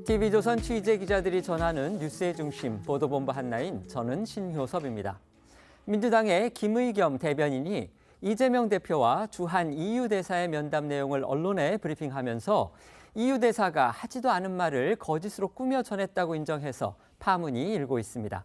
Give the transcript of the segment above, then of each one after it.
TV조선 취재 기자들이 전하는 뉴스의 중심, 보도본부 한라인, 저는 신효섭입니다. 민주당의 김의겸 대변인이 이재명 대표와 주한 EU 대사의 면담 내용을 언론에 브리핑하면서 EU 대사가 하지도 않은 말을 거짓으로 꾸며 전했다고 인정해서 파문이 일고 있습니다.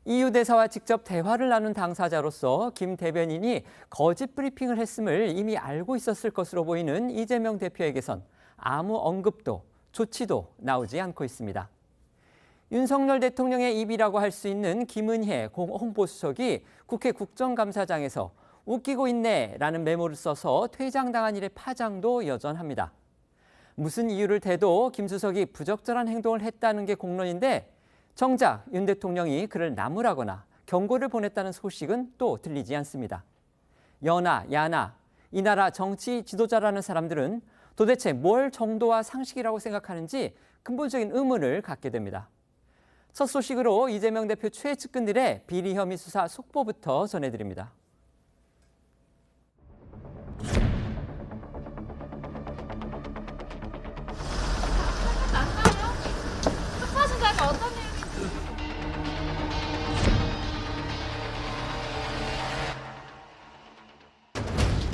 EU 대사와 직접 대화를 나눈 당사자로서 김 대변인이 거짓 브리핑을 했음을 이미 알고 있었을 것으로 보이는 이재명 대표에게선 아무 언급도 조치도 나오지 않고 있습니다. 윤석열 대통령의 입이라고 할 수 있는 김은혜 홍보수석이 국회 국정감사장에서 웃기고 있네라는 메모를 써서 퇴장당한 일의 파장도 여전합니다. 무슨 이유를 대도 김 수석이 부적절한 행동을 했다는 게 공론인데 정작 윤 대통령이 그를 나무라거나 경고를 보냈다는 소식은 또 들리지 않습니다. 여나 야나 이 나라 정치 지도자라는 사람들은 도대체 뭘 정도와 상식이라고 생각하는지 근본적인 의문을 갖게 됩니다. 첫 소식으로 이재명 대표 최측근들의 비리 혐의 수사 속보부터 전해드립니다. 특사수사가 어떤 내용인지.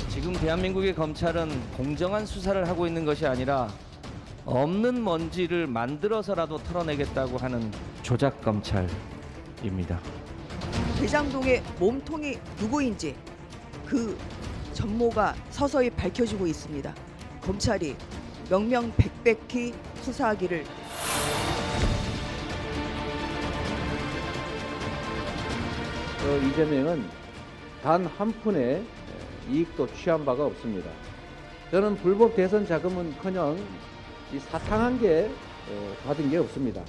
지금 대한민국의 검찰은 공정한 수사를 하고 있는 것이 아니라 없는 먼지를 만들어서라도 털어내겠다고 하는 조작 검찰입니다. 대장동의 몸통이 누구인지 그 전모가 서서히 밝혀지고 있습니다. 검찰이 명명백백히 수사하기를. 이재명은 단 한 푼의 이익도 취한 바가 없습니다. 저는 불법 대선 자금은커녕 이 사탕한 게 받은 게 없습니다.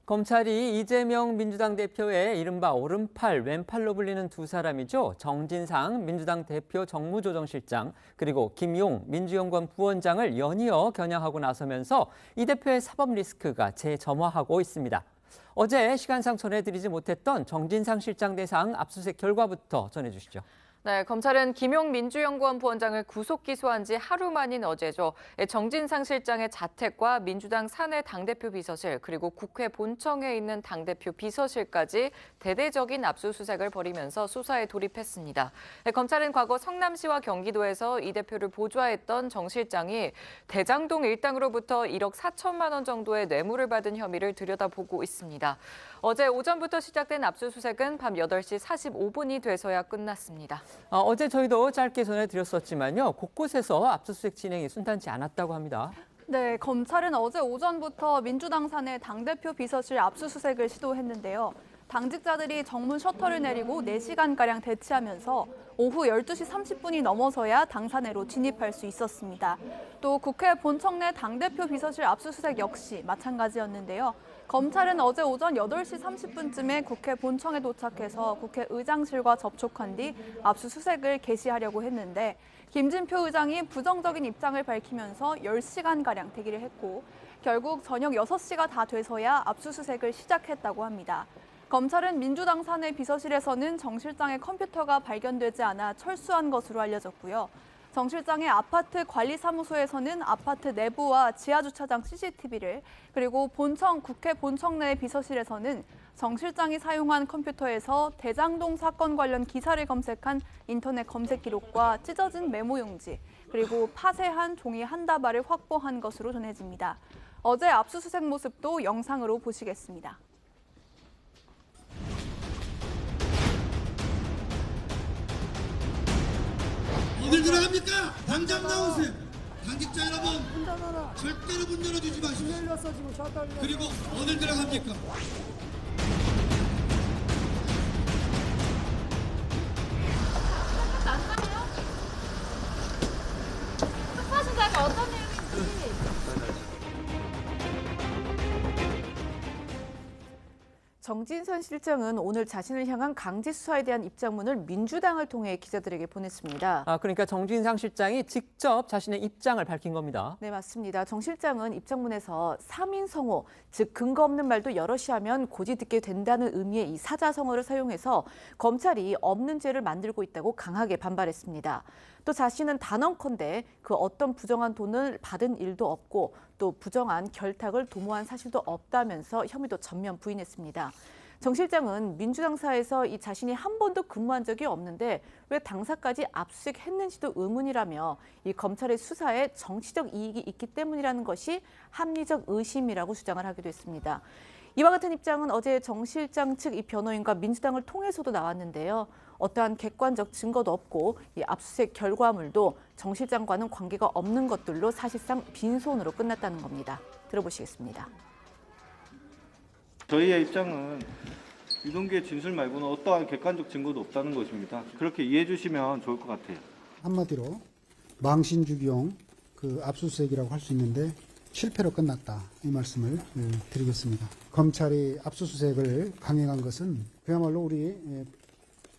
검찰이 이재명 민주당 대표의 이른바 오른팔, 왼팔로 불리는 두 사람이죠. 정진상 민주당 대표 정무조정실장 그리고 김용 민주연구원 부원장을 연이어 겨냥하고 나서면서 이 대표의 사법 리스크가 재점화하고 있습니다. 어제 시간상 전해드리지 못했던 정진상 실장 대상 압수수색 결과부터 전해주시죠. 네, 검찰은 김용 민주연구원 부원장을 구속 기소한 지 하루 만인 어제죠. 정진상 실장의 자택과 민주당 사내 당대표 비서실 그리고 국회 본청에 있는 당대표 비서실까지 대대적인 압수수색을 벌이면서 수사에 돌입했습니다. 검찰은 과거 성남시와 경기도에서 이 대표를 보좌했던 정 실장이 대장동 일당으로부터 1억 4천만 원 정도의 뇌물을 받은 혐의를 들여다보고 있습니다. 어제 오전부터 시작된 압수수색은 밤 8시 45분이 돼서야 끝났습니다. 어제 저희도 짧게 전해드렸었지만요. 곳곳에서 압수수색 진행이 순탄치 않았다고 합니다. 네, 검찰은 어제 오전부터 민주당 사내 당대표 비서실 압수수색을 시도했는데요. 당직자들이 정문 셔터를 내리고 4시간가량 대치하면서 오후 12시 30분이 넘어서야 당사내로 진입할 수 있었습니다. 또 국회 본청 내 당대표 비서실 압수수색 역시 마찬가지였는데요. 검찰은 어제 오전 8시 30분쯤에 국회 본청에 도착해서 국회의장실과 접촉한 뒤 압수수색을 개시하려고 했는데 김진표 의장이 부정적인 입장을 밝히면서 10시간가량 대기를 했고 결국 저녁 6시가 다 돼서야 압수수색을 시작했다고 합니다. 검찰은 민주당 사내 비서실에서는 정 실장의 컴퓨터가 발견되지 않아 철수한 것으로 알려졌고요. 정 실장의 아파트 관리사무소에서는 아파트 내부와 지하주차장 CCTV를 그리고 국회 본청 내 비서실에서는 정 실장이 사용한 컴퓨터에서 대장동 사건 관련 기사를 검색한 인터넷 검색 기록과 찢어진 메모용지 그리고 파쇄한 종이 한 다발을 확보한 것으로 전해집니다. 어제 압수수색 모습도 영상으로 보시겠습니다. 어딜 들어갑니까? 당장 나오세요. 당직자 여러분, 절대로 문 열어주지 마십시오. 그리고 어딜 들어갑니까? 특사수사가 어떤 내용인지. 정진선 실장은 오늘 자신을 향한 강제 수사에 대한 입장문을 민주당을 통해 기자들에게 보냈습니다. 그러니까 정진상 실장이 직접 자신의 입장을 밝힌 겁니다. 네, 맞습니다. 정 실장은 입장문에서 3인 성호, 즉 근거 없는 말도 여럿이 하면 고지 듣게 된다는 의미의 이 사자성어를 사용해서 검찰이 없는 죄를 만들고 있다고 강하게 반발했습니다. 또 자신은 단언컨대 그 어떤 부정한 돈을 받은 일도 없고 또 부정한 결탁을 도모한 사실도 없다면서 혐의도 전면 부인했습니다. 정 실장은 민주당사에서 이 자신이 한 번도 근무한 적이 없는데 왜 당사까지 압수수색했는지도 의문이라며 이 검찰의 수사에 정치적 이익이 있기 때문이라는 것이 합리적 의심이라고 주장을 하기도 했습니다. 이와 같은 입장은 어제 정 실장 측 이 변호인과 민주당을 통해서도 나왔는데요. 어떠한 객관적 증거도 없고 이 압수수색 결과물도 정 실장과는 관계가 없는 것들로 사실상 빈손으로 끝났다는 겁니다. 들어보시겠습니다. 저희의 입장은 유동규의 진술 말고는 어떠한 객관적 증거도 없다는 것입니다. 그렇게 이해해 주시면 좋을 것 같아요. 한마디로 망신주기용 그 압수수색이라고 할 수 있는데 실패로 끝났다, 이 말씀을 드리겠습니다. 검찰이 압수수색을 강행한 것은 그야말로 우리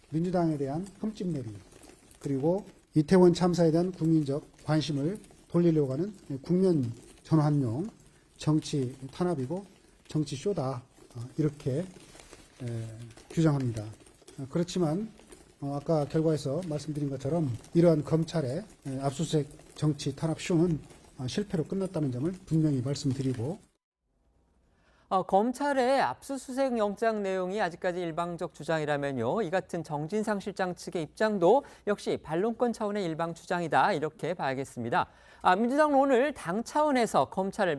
민주당에 대한 흠집내기, 그리고 이태원 참사에 대한 국민적 관심을 돌리려고 하는 국면 전환용 정치 탄압이고 정치 쇼다, 이렇게 규정합니다. 그렇지만 아까 결과에서 말씀드린 것처럼 이러한 검찰의 압수수색 정치 탄압 쇼는 실패로 끝났다는 점을 분명히 말씀드리고, 검찰의 압수수색 영장 내용이 아직까지 일방적 주장이라면요, 이 같은 정진상 실장 측의 입장도 역시 반론권 차원의 일방 주장이다, 이렇게 봐야겠습니다. 민주당은 오늘 당 차원에서 검찰을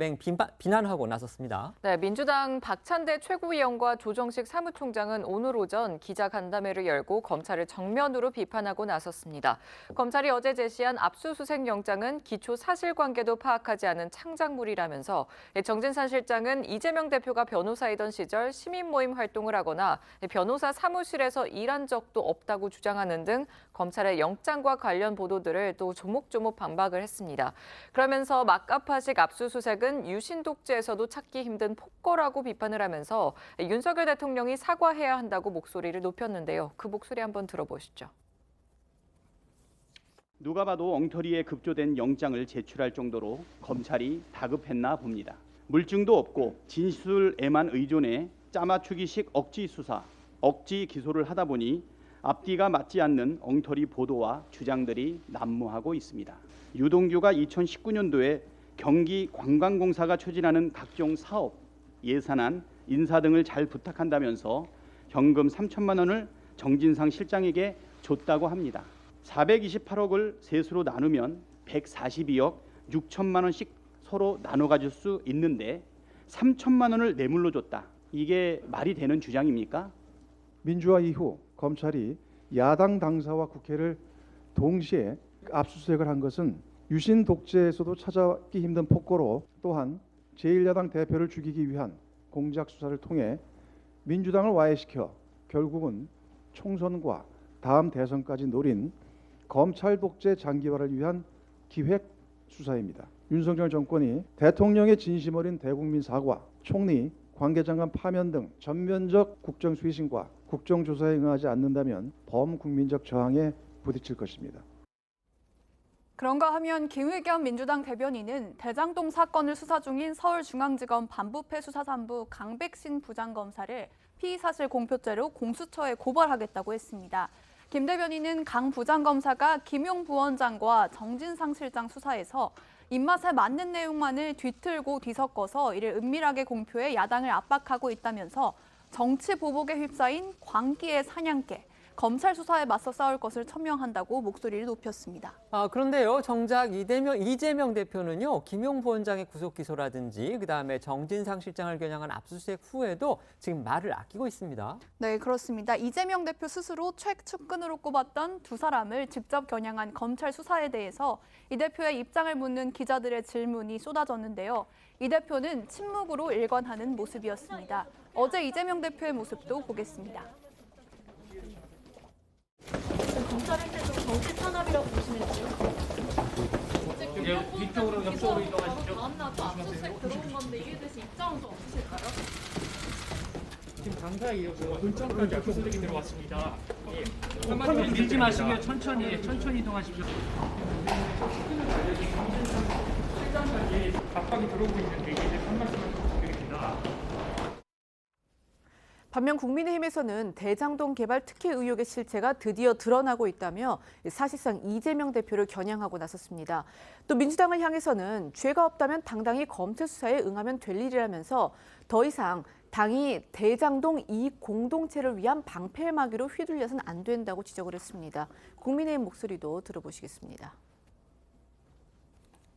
비난하고 나섰습니다. 네, 민주당 박찬대 최고위원과 조정식 사무총장은 오늘 오전 기자간담회를 열고 검찰을 정면으로 비판하고 나섰습니다. 검찰이 어제 제시한 압수수색 영장은 기초 사실관계도 파악하지 않은 창작물이라면서 정진상 실장은 이재명 대표가 변호사이던 시절 시민 모임 활동을 하거나 변호사 사무실에서 일한 적도 없다고 주장하는 등 검찰의 영장과 관련 보도들을 또 조목조목 반박을 했습니다. 그러면서 막가파식 압수수색은 유신 독재에서도 찾기 힘든 폭거라고 비판을 하면서 윤석열 대통령이 사과해야 한다고 목소리를 높였는데요. 그 목소리 한번 들어보시죠. 누가 봐도 엉터리에 급조된 영장을 제출할 정도로 검찰이 다급했나 봅니다. 물증도 없고 진술에만 의존해 짜맞추기식 억지 수사, 억지 기소를 하다 보니 앞뒤가 맞지 않는 엉터리 보도와 주장들이 난무하고 있습니다. 유동규가 2019년도에 경기관광공사가 추진하는 각종 사업, 예산안, 인사 등을 잘 부탁한다면서 현금 3천만 원을 정진상 실장에게 줬다고 합니다. 428억을 셋으로 나누면 142억 6천만 원씩 서로 나눠 가질 수 있는데 3천만 원을 뇌물로 줬다. 이게 말이 되는 주장입니까? 민주화 이후 검찰이 야당 당사와 국회를 동시에 압수수색을 한 것은 유신 독재에서도 찾아기 힘든 폭거로, 또한 제1야당 대표를 죽이기 위한 공작 수사를 통해 민주당을 와해시켜 결국은 총선과 다음 대선까지 노린 검찰 독재 장기화를 위한 기획 수사입니다. 윤석열 정권이 대통령의 진심 어린 대국민 사과, 총리, 관계장관 파면 등 전면적 국정 쇄신과 국정조사에 응하지 않는다면 범국민적 저항에 부딪힐 것입니다. 그런가 하면 김의겸 민주당 대변인은 대장동 사건을 수사 중인 서울중앙지검 반부패 수사산부 강백신 부장검사를 피의사실 공표죄로 공수처에 고발하겠다고 했습니다. 김 대변인은 강 부장검사가 김용 부원장과 정진상 실장 수사에서 입맛에 맞는 내용만을 뒤틀고 뒤섞어서 이를 은밀하게 공표해 야당을 압박하고 있다면서 정치 보복에 휩싸인 광기의 사냥개, 검찰 수사에 맞서 싸울 것을 천명한다고 목소리를 높였습니다. 그런데요, 정작 이재명 대표는요, 김용 부원장의 구속 기소라든지 그다음에 정진상 실장을 겨냥한 압수수색 후에도 지금 말을 아끼고 있습니다. 네, 그렇습니다. 이재명 대표 스스로 최측근으로 꼽았던 두 사람을 직접 겨냥한 검찰 수사에 대해서 이 대표의 입장을 묻는 기자들의 질문이 쏟아졌는데요. 이 대표는 침묵으로 일관하는 모습이었습니다. 어제 이재명 대표의 모습도 보겠습니다. 검찰 행태도 정치 탄압이라고 보시면 돼요. 이제 뒤쪽으로 옆쪽으로 이동하시죠. 다음날 또 압수수색 들어온 건데 이에 대해서 입장은 좀 없으실까요? 지금 당사에 이어서 본청까지 압수수색이 들어왔습니다. 한마디로 밀지 마시고요. 천천히 이동하십시오. 실장까지 압박이 들어오고 있는데 이제 한 말씀만 부탁드립니다. 반면 국민의힘에서는 대장동 개발 특혜 의혹의 실체가 드디어 드러나고 있다며 사실상 이재명 대표를 겨냥하고 나섰습니다. 또 민주당을 향해서는 죄가 없다면 당당히 검찰 수사에 응하면 될 일이라면서 더 이상 당이 대장동 이익 공동체를 위한 방패막이로 휘둘려서는 안 된다고 지적을 했습니다. 국민의힘 목소리도 들어보시겠습니다.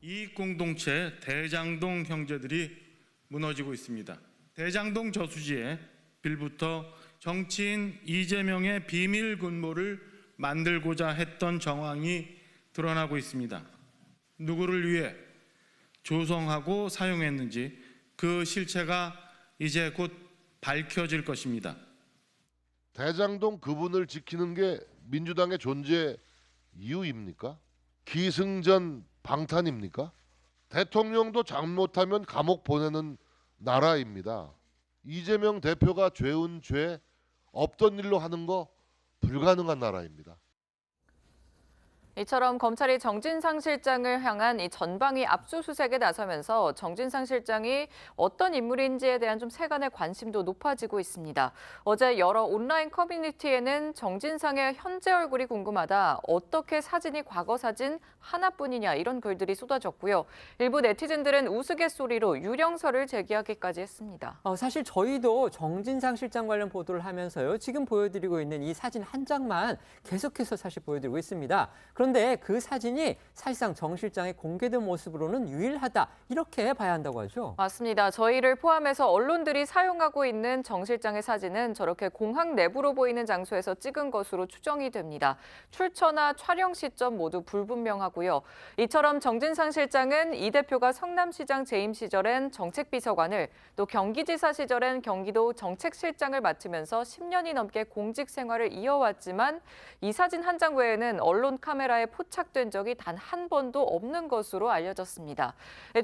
이익 공동체 대장동 형제들이 무너지고 있습니다. 대장동 저수지에 빌부터 정치인 이재명의 비밀 군모를 만들고자 했던 정황이 드러나고 있습니다. 누구를 위해 조성하고 사용했는지 그 실체가 이제 곧 밝혀질 것입니다. 대장동 그분을 지키는 게 민주당의 존재 이유입니까? 기승전 방탄입니까? 대통령도 잘못하면 감옥 보내는 나라입니다. 이재명 대표가 죄운 죄 없던 일로 하는 거 불가능한 나라입니다. 이처럼 검찰이 정진상 실장을 향한 이 전방위 압수수색에 나서면서 정진상 실장이 어떤 인물인지에 대한 좀 세간의 관심도 높아지고 있습니다. 어제 여러 온라인 커뮤니티에는 정진상의 현재 얼굴이 궁금하다, 어떻게 사진이 과거 사진 하나뿐이냐 이런 글들이 쏟아졌고요. 일부 네티즌들은 우스갯소리로 유령설을 제기하기까지 했습니다. 사실 저희도 정진상 실장 관련 보도를 하면서요. 지금 보여드리고 있는 이 사진 한 장만 계속해서 사실 보여드리고 있습니다. 그런데 그 사진이 사실상 정 실장의 공개된 모습으로는 유일하다, 이렇게 봐야 한다고 하죠. 맞습니다. 저희를 포함해서 언론들이 사용하고 있는 정 실장의 사진은 저렇게 공항 내부로 보이는 장소에서 찍은 것으로 추정이 됩니다. 출처나 촬영 시점 모두 불분명하고요. 이처럼 정진상 실장은 이 대표가 성남시장 재임 시절엔 정책비서관을, 또 경기지사 시절엔 경기도 정책실장을 맡으면서 10년이 넘게 공직 생활을 이어왔지만 이 사진 한 장 외에는 언론 카메라에 포착된 적이 단 한 번도 없는 것으로 알려졌습니다.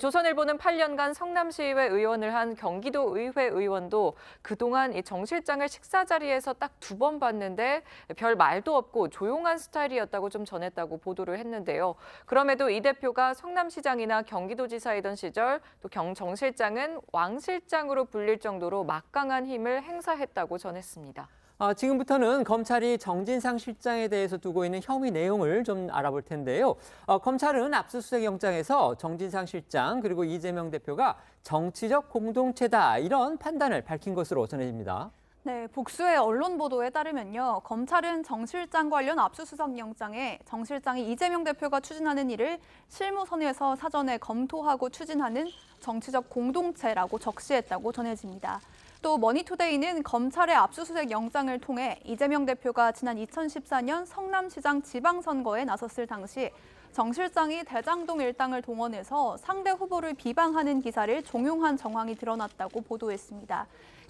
조선일보는 8년간 성남시의회 의원을 한 경기도의회 의원도 그동안 이 정 실장을 식사 자리에서 딱 2번 봤는데 별 말도 없고 조용한 스타일이었다고 좀 전했다고 보도를 했는데요. 그럼에도 이 대표가 성남시장이나 경기도지사이던 시절 또 정 실장은 왕 실장으로 불릴 정도로 막강한 힘을 행사했다고 전했습니다. 지금부터는 검찰이 정진상 실장에 대해서 두고 있는 혐의 내용을 좀 알아볼 텐데요. 검찰은 압수수색 영장에서 정진상 실장 그리고 이재명 대표가 정치적 공동체다, 이런 판단을 밝힌 것으로 전해집니다. 네, 복수의 언론 보도에 따르면요. 검찰은 정 실장 관련 압수수색 영장에 정 실장이 이재명 대표가 추진하는 일을 실무선에서 사전에 검토하고 추진하는 정치적 공동체라고 적시했다고 전해집니다. 또 머니투데이는 검찰의 압수수색 영장을 통해 이재명 대표가 지난 2014년 성남시장 지방선거에 나섰을 당시 정 실장이 대장동 일당을 동원해서 상대 후보를 비방하는 기사를 종용한 정황이 드러났다고 보도했습니다.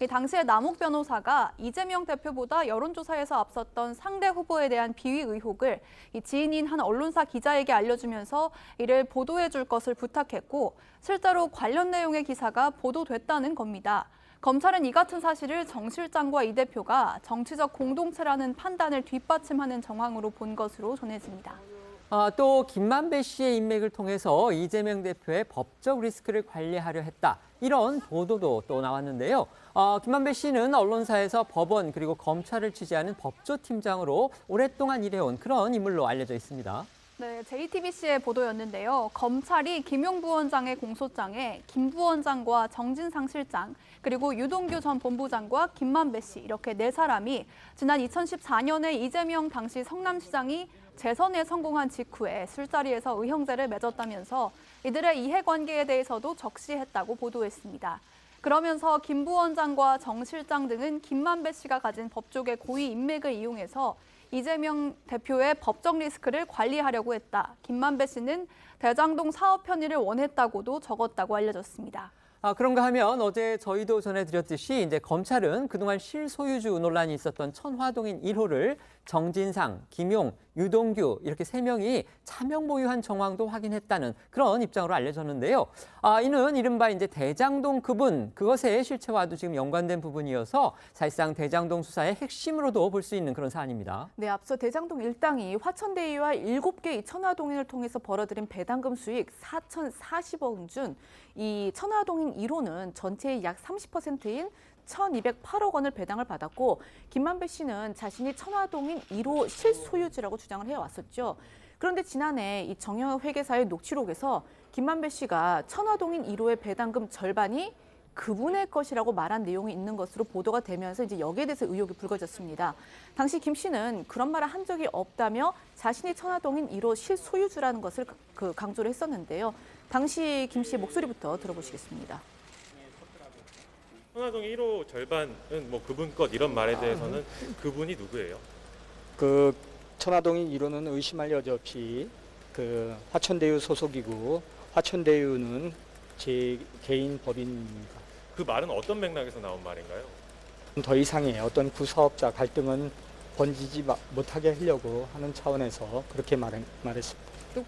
당시에 남욱 변호사가 이재명 대표보다 여론조사에서 앞섰던 상대 후보에 대한 비위 의혹을 지인인 한 언론사 기자에게 알려주면서 이를 보도해 줄 것을 부탁했고, 실제로 관련 내용의 기사가 보도됐다는 겁니다. 검찰은 이 같은 사실을 정 실장과 이 대표가 정치적 공동체라는 판단을 뒷받침하는 정황으로 본 것으로 전해집니다. 또 김만배 씨의 인맥을 통해서 이재명 대표의 법적 리스크를 관리하려 했다, 이런 보도도 또 나왔는데요. 김만배 씨는 언론사에서 법원 그리고 검찰을 취재하는 법조팀장으로 오랫동안 일해온 그런 인물로 알려져 있습니다. 네, JTBC의 보도였는데요. 검찰이 김용 부원장의 공소장에 김 부원장과 정진상 실장, 그리고 유동규 전 본부장과 김만배 씨, 이렇게 4사람이 지난 2014년에 이재명 당시 성남시장이 재선에 성공한 직후에 술자리에서 의형제를 맺었다면서 이들의 이해관계에 대해서도 적시했다고 보도했습니다. 그러면서 김 부원장과 정 실장 등은 김만배 씨가 가진 법조계 고위 인맥을 이용해서 이재명 대표의 법적 리스크를 관리하려고 했다. 김만배 씨는 대장동 사업 편의를 원했다고도 적었다고 알려졌습니다. 그런가 하면 어제 저희도 전해드렸듯이 이제 검찰은 그동안 실소유주 논란이 있었던 천화동인 1호를 정진상, 김용, 유동규 이렇게 3명이 차명 보유한 정황도 확인했다는 그런 입장으로 알려졌는데요. 이는 이른바 이제 대장동 그분 그것의 실체와도 지금 연관된 부분이어서 사실상 대장동 수사의 핵심으로도 볼 수 있는 그런 사안입니다. 네, 앞서 대장동 일당이 화천대유와 7개 천화동인을 통해서 벌어들인 배당금 수익 4,040억 원 중 이 천화동인 1호는 전체의 약 30%인 1,208억 원을 배당을 받았고 김만배 씨는 자신이 천화동인 1호 실소유주라고 주장을 해왔었죠. 그런데 지난해 이 정영학 회계사의 녹취록에서 김만배 씨가 천화동인 1호의 배당금 절반이 그분의 것이라고 말한 내용이 있는 것으로 보도가 되면서 이제 여기에 대해서 의혹이 불거졌습니다. 당시 김 씨는 그런 말을 한 적이 없다며 자신이 천화동인 1호 실소유주라는 것을 강조를 했었는데요. 당시 김 씨의 목소리부터 들어보시겠습니다. 천화동 1호 절반은 뭐 그분 것 이런 말에 대해서는 그분이 누구예요? 그 천화동인 1호는 의심할 여지 없이 그 화천대유 소속이고 화천대유는 제 개인 법인입니다. 그 말은 어떤 맥락에서 나온 말인가요? 더 이상의 어떤 구사업자 갈등은 번지지 못하게 하려고 하는 차원에서 그렇게 말했습니다.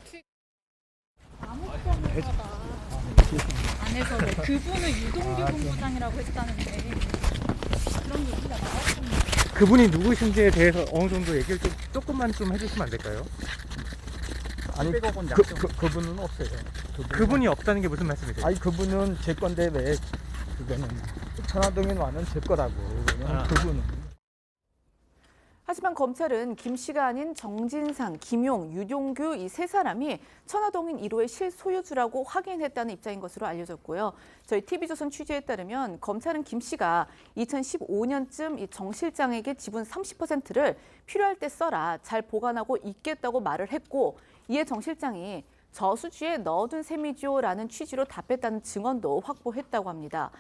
안에서 그분을 유동규 본부장이라고 했다는데 그런 얘기가 나왔습니다. 그분이 누구신지에 대해서 어느 정도 얘기를 조금만 좀 해주시면 안 될까요? 아니 그분은 없어요. 그분이 없다는 게 무슨 말씀이세요? 아니 그분은 제 건데 왜 그거는 천화동인 와는 제 거라고 그분은. 하지만 검찰은 김 씨가 아닌 정진상, 김용, 유동규 이 3사람이 천화동인 1호의 실소유주라고 확인했다는 입장인 것으로 알려졌고요. 저희 TV조선 취재에 따르면 검찰은 김 씨가 2015년쯤 이 정 실장에게 지분 30%를 필요할 때 써라, 잘 보관하고 있겠다고 말을 했고 이에 정 실장이 저수지에 넣어둔 셈이죠라는 취지로 답했다는 증언도 확보했다고 합니다.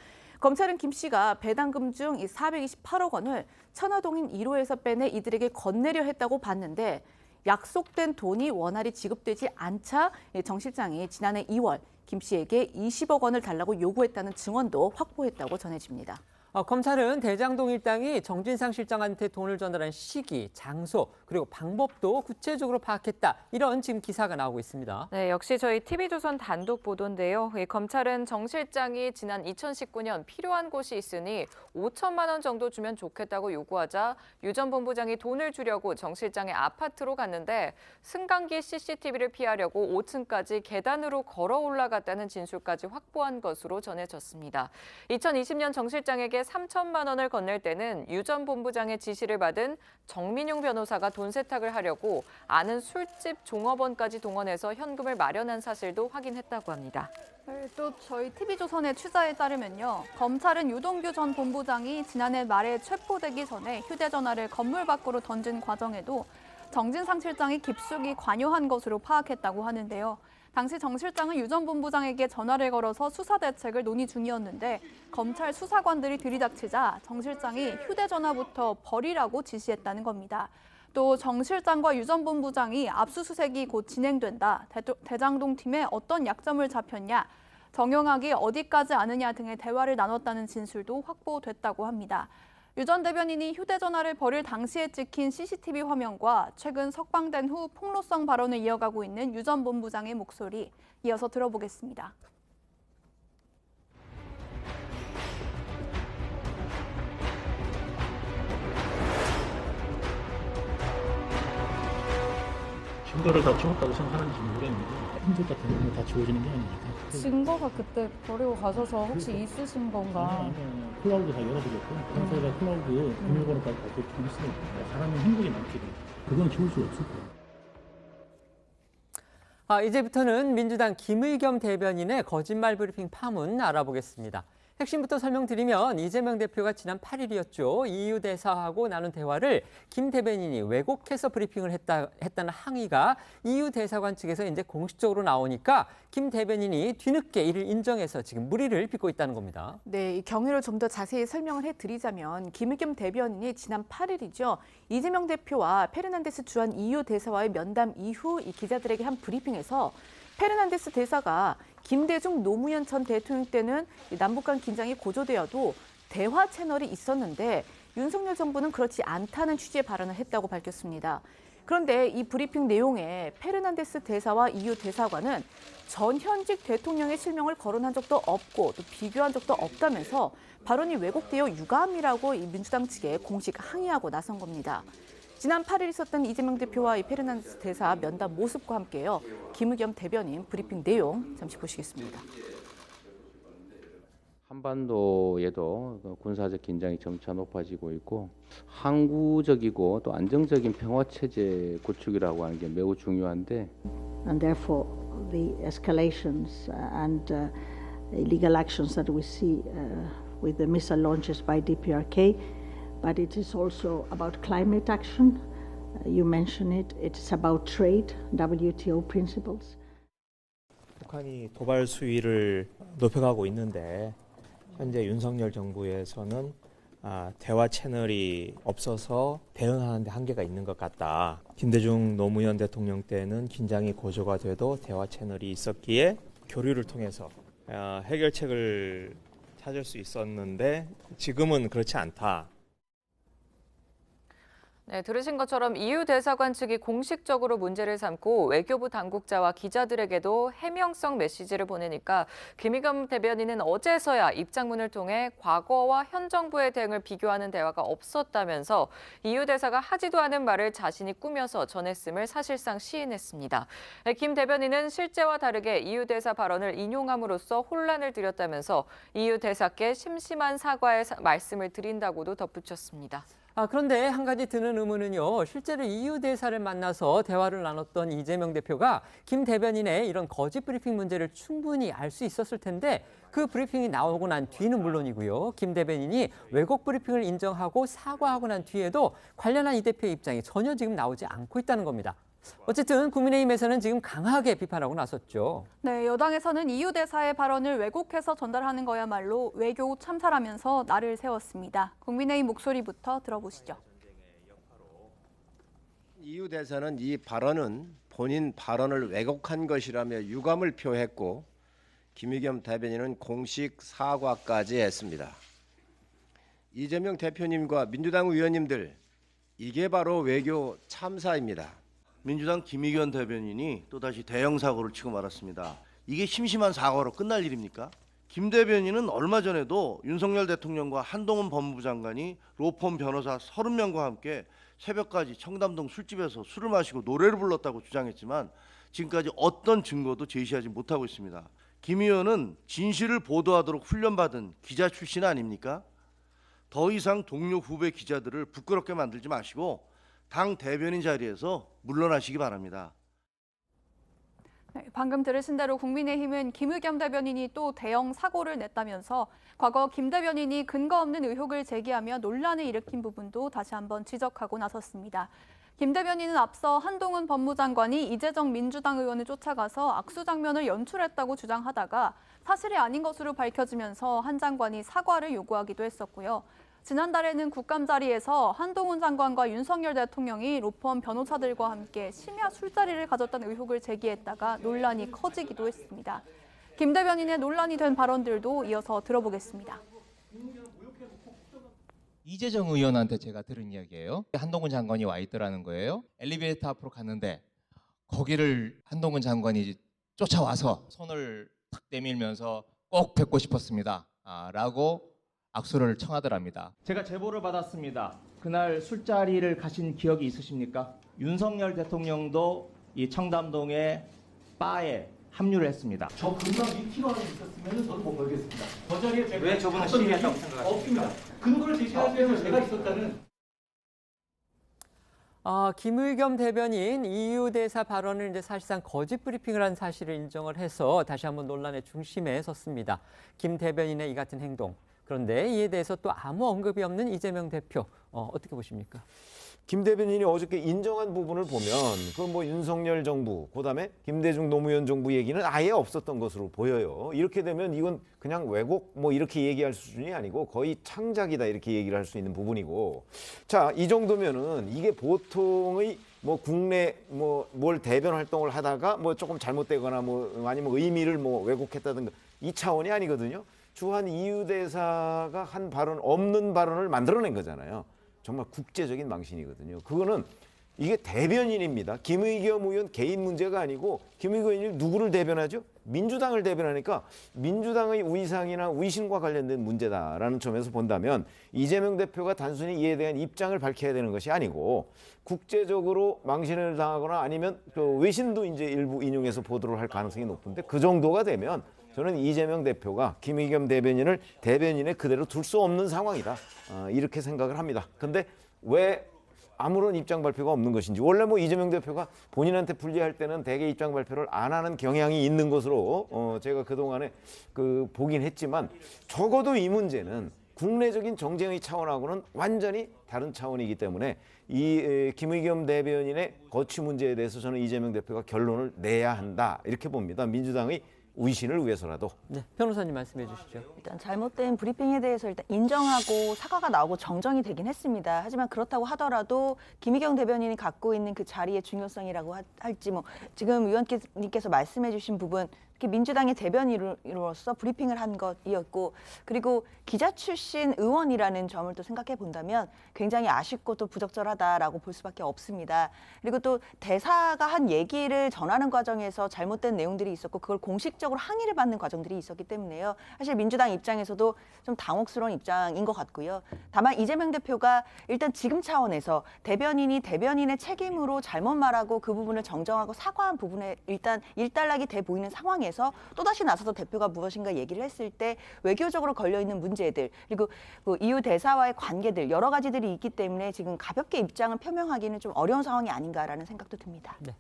검찰은 김 씨가 배당금 중 428억 원을 천화동인 1호에서 빼내 이들에게 건네려 했다고 봤는데 약속된 돈이 원활히 지급되지 않자 정 실장이 지난해 2월 김 씨에게 20억 원을 달라고 요구했다는 증언도 확보했다고 전해집니다. 검찰은 대장동 일당이 정진상 실장한테 돈을 전달한 시기, 장소, 그리고 방법도 구체적으로 파악했다. 이런 지금 기사가 나오고 있습니다. 네, 역시 저희 TV조선 단독 보도인데요. 검찰은 정 실장이 지난 2019년 필요한 곳이 있으니 5천만 원 정도 주면 좋겠다고 요구하자 유 전 본부장이 돈을 주려고 정 실장의 아파트로 갔는데 승강기 CCTV를 피하려고 5층까지 계단으로 걸어 올라갔다는 진술까지 확보한 것으로 전해졌습니다. 2020년 정 실장에게 3천만 원을 건넬 때는 유 전 본부장의 지시를 받은 정민용 변호사가 돈 세탁을 하려고 아는 술집 종업원까지 동원해서 현금을 마련한 사실도 확인했다고 합니다. 또 저희 TV조선의 취재에 따르면요. 검찰은 유동규 전 본부장이 지난해 말에 체포되기 전에 휴대전화를 건물 밖으로 던진 과정에도 정진상 실장이 깊숙이 관여한 것으로 파악했다고 하는데요. 당시 정 실장은 유 전 본부장에게 전화를 걸어서 수사 대책을 논의 중이었는데 검찰 수사관들이 들이닥치자 정 실장이 휴대전화부터 버리라고 지시했다는 겁니다. 또 정 실장과 유 전 본부장이 압수수색이 곧 진행된다. 대장동 팀에 어떤 약점을 잡혔냐, 정영학이 어디까지 아느냐 등의 대화를 나눴다는 진술도 확보됐다고 합니다. 유 전 대변인이 휴대전화를 버릴 당시에 찍힌 CCTV 화면과 최근 석방된 후 폭로성 발언을 이어가고 있는 유 전 본부장의 목소리 이어서 들어보겠습니다. 증거를 다 지웠다고 생각하는지 모르겠는데 흔적 같은 건 다 지워지는 게 아니니까. 증거가 그때 버리고 가셔서 혹시 있으신 건가? 아니, 클라우드 다 열어드렸고 검사가 클라우드 비밀번호까지 다 있으니까 사람이 행동이 많거든. 그건 지울 수 없을 거야. 이제부터는 민주당 김의겸 대변인의 거짓말 브리핑 파문 알아보겠습니다. 핵심부터 설명드리면 이재명 대표가 지난 8일이었죠. EU 대사하고 나눈 대화를 김 대변인이 왜곡해서 브리핑을 했다는 항의가 EU 대사관 측에서 이제 공식적으로 나오니까 김 대변인이 뒤늦게 이를 인정해서 지금 물의를 빚고 있다는 겁니다. 네, 이 경위를 좀 더 자세히 설명을 해드리자면 김의겸 대변인이 지난 8일이죠. 이재명 대표와 페르난데스 주한 EU 대사와의 면담 이후 이 기자들에게 한 브리핑에서 페르난데스 대사가 김대중 노무현 전 대통령 때는 남북 간 긴장이 고조되어도 대화 채널이 있었는데 윤석열 정부는 그렇지 않다는 취지의 발언을 했다고 밝혔습니다. 그런데 이 브리핑 내용에 페르난데스 대사와 EU 대사관은 전 현직 대통령의 실명을 거론한 적도 없고 또 비교한 적도 없다면서 발언이 왜곡되어 유감이라고 이 민주당 측에 공식 항의하고 나선 겁니다. 지난 8일 있었던 이재명 대표와 이 페르난데스 대사 면담 모습과 함께요. 김의겸 대변인 브리핑 내용 잠시 보시겠습니다. 한반도에도 군사적 긴장이 점차 높아지고 있고 항구적이고 또 안정적인 평화 체제 구축이라고 하는 게 매우 중요한데 and therefore the escalations and illegal actions that we see with the missile launches by DPRK, but it is also about climate action. You mentioned it. It's about trade, WTO principles. 북한이 도발 수위를 높여가고 있는데 현재 윤석열 정부에서는 대화 채널이 없어서 대응하는 데 한계가 있는 것 같다. 김대중 노무현 대통령 때는 긴장이 고조가 돼도 대화 채널이 있었기에 교류를 통해서 해결책을 찾을 수 있었는데 지금은 그렇지 않다. 네, 들으신 것처럼 EU 대사관 측이 공식적으로 문제를 삼고 외교부 당국자와 기자들에게도 해명성 메시지를 보내니까 김의겸 대변인은 어제서야 입장문을 통해 과거와 현 정부의 대응을 비교하는 대화가 없었다면서 EU 대사가 하지도 않은 말을 자신이 꾸며서 전했음을 사실상 시인했습니다. 김 대변인은 실제와 다르게 EU 대사 발언을 인용함으로써 혼란을 드렸다면서 EU 대사께 심심한 사과의 말씀을 드린다고도 덧붙였습니다. 그런데 한 가지 드는 의문은요. 실제로 EU 대사를 만나서 대화를 나눴던 이재명 대표가 김 대변인의 이런 거짓 브리핑 문제를 충분히 알 수 있었을 텐데 그 브리핑이 나오고 난 뒤는 물론이고요. 김 대변인이 왜곡 브리핑을 인정하고 사과하고 난 뒤에도 관련한 이 대표의 입장이 전혀 지금 나오지 않고 있다는 겁니다. 어쨌든 국민의힘에서는 지금 강하게 비판하고 나섰죠. 네, 여당에서는 EU 대사의 발언을 왜곡해서 전달하는 거야말로 외교 참사라면서 날을 세웠습니다. 국민의힘 목소리부터 들어보시죠. EU 대사는 이 발언은 본인 발언을 왜곡한 것이라며 유감을 표했고 김의겸 대변인은 공식 사과까지 했습니다. 이재명 대표님과 민주당 의원님들, 이게 바로 외교 참사입니다. 민주당 김의겸 대변인이 또다시 대형 사고를 치고 말았습니다. 이게 심심한 사과로 끝날 일입니까? 김 대변인은 얼마 전에도 윤석열 대통령과 한동훈 법무부 장관이 로펌 변호사 30명과 함께 새벽까지 청담동 술집에서 술을 마시고 노래를 불렀다고 주장했지만 지금까지 어떤 증거도 제시하지 못하고 있습니다. 김 의원은 진실을 보도하도록 훈련받은 기자 출신 아닙니까? 더 이상 동료 후배 기자들을 부끄럽게 만들지 마시고 당 대변인 자리에서 물러나시기 바랍니다. 네, 방금 들으신 대로 국민의힘은 김의겸 대변인이 또 대형 사고를 냈다면서 과거 김 대변인이 근거 없는 의혹을 제기하며 논란을 일으킨 부분도 다시 한번 지적하고 나섰습니다. 김 대변인은 앞서 한동훈 법무장관이 이재정 민주당 의원을 쫓아가서 악수 장면을 연출했다고 주장하다가 사실이 아닌 것으로 밝혀지면서 한 장관이 사과를 요구하기도 했었고요. 지난달에는 국감 자리에서 한동훈 장관과 윤석열 대통령이 로펌 변호사들과 함께 심야 술자리를 가졌다는 의혹을 제기했다가 논란이 커지기도 했습니다. 김 대변인의 논란이 된 발언들도 이어서 들어보겠습니다. 이재정 의원한테 제가 들은 이야기예요. 한동훈 장관이 와 있더라는 거예요. 엘리베이터 앞으로 갔는데 거기를 한동훈 장관이 쫓아와서 손을 탁 내밀면서 꼭 뵙고 싶었습니다. 라고 악수를 청하더랍니다. 제가 제보를 받았습니다. 그날 술자리를 가신 기억이 있으십니까? 윤석열 대통령도 이 청담동의 바에 합류를 했습니다. 저 금방 1km 안에 있었으면 저도 못 걸겠습니다. 저 자리에 제가 왜 저분은 시위했다고 생각하십니까? 없습니다. 근거를 제시하셔서 제가 있었다는. 김의겸 대변인 EU 대사 발언을 이제 사실상 거짓 브리핑을 한 사실을 인정을 해서 다시 한번 논란의 중심에 섰습니다. 김 대변인의 이 같은 행동. 그런데 이에 대해서 또 아무 언급이 없는 이재명 대표, 어떻게 보십니까? 김 대변인이 어저께 인정한 부분을 보면 그 뭐 윤석열 정부, 그다음에 김대중 노무현 정부 얘기는 아예 없었던 것으로 보여요. 이렇게 되면 이건 그냥 왜곡 뭐 이렇게 얘기할 수준이 아니고 거의 창작이다 이렇게 얘기를 할 수 있는 부분이고, 자, 이 정도면은 이게 보통의 뭐 국내 뭐 뭘 대변 활동을 하다가 뭐 조금 잘못되거나 뭐 아니면 의미를 뭐 왜곡했다든가 이 차원이 아니거든요. 주한 EU 대사가 한 발언 없는 발언을 만들어낸 거잖아요. 정말 국제적인 망신이거든요. 그거는 이게 대변인입니다. 김의겸 의원 개인 문제가 아니고 김의겸 의원이 누구를 대변하죠? 민주당을 대변하니까 민주당의 위상이나 위신과 관련된 문제다라는 점에서 본다면 이재명 대표가 단순히 이에 대한 입장을 밝혀야 되는 것이 아니고 국제적으로 망신을 당하거나 아니면 그 외신도 이제 일부 인용해서 보도를 할 가능성이 높은데 그 정도가 되면 저는 이재명 대표가 김의겸 대변인을 대변인에 그대로 둘 수 없는 상황이다. 이렇게 생각을 합니다. 근데 왜 아무런 입장 발표가 없는 것인지, 원래 뭐 이재명 대표가 본인한테 불리할 때는 대개 입장 발표를 안 하는 경향이 있는 것으로 제가 그동안에 보긴 했지만 적어도 이 문제는 국내적인 정쟁의 차원하고는 완전히 다른 차원이기 때문에 이 김의겸 대변인의 거취 문제에 대해서 저는 이재명 대표가 결론을 내야 한다 이렇게 봅니다. 민주당의 위신을 위해서라도. 네, 변호사님 말씀해 주시죠. 일단 잘못된 브리핑에 대해서 일단 인정하고 사과가 나오고 정정이 되긴 했습니다. 하지만 그렇다고 하더라도 김의겸 대변인이 갖고 있는 그 자리의 중요성이라고 할지 뭐 지금 의원님께서 말씀해 주신 부분 특히 민주당의 대변인으로서 브리핑을 한 것이었고 그리고 기자 출신 의원이라는 점을 또 생각해 본다면 굉장히 아쉽고 또 부적절하다라고 볼 수밖에 없습니다. 그리고 또 대사가 한 얘기를 전하는 과정에서 잘못된 내용들이 있었고 그걸 공식적으로 항의를 받는 과정들이 있었기 때문에요. 사실 민주당 입장에서도 좀 당혹스러운 입장인 것 같고요. 다만 이재명 대표가 일단 지금 차원에서 대변인이 대변인의 책임으로 잘못 말하고 그 부분을 정정하고 사과한 부분에 일단 일단락이 돼 보이는 상황에 또다시 나서서 대표가 무엇인가 얘기를 했을 때 외교적으로 걸려있는 문제들 그리고 EU 대사와의 관계들 여러 가지들이 있기 때문에 지금 가볍게 입장을 표명하기는 좀 어려운 상황이 아닌가라는 생각도 듭니다. 네.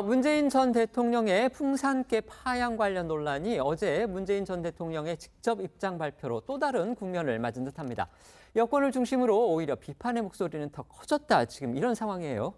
문재인 전 대통령의 풍산개 파양 관련 논란이 어제 문재인 전 대통령의 직접 입장 발표로 또 다른 국면을 맞은 듯합니다. 여권을 중심으로 오히려 비판의 목소리는 더 커졌다. 지금 이런 상황이에요.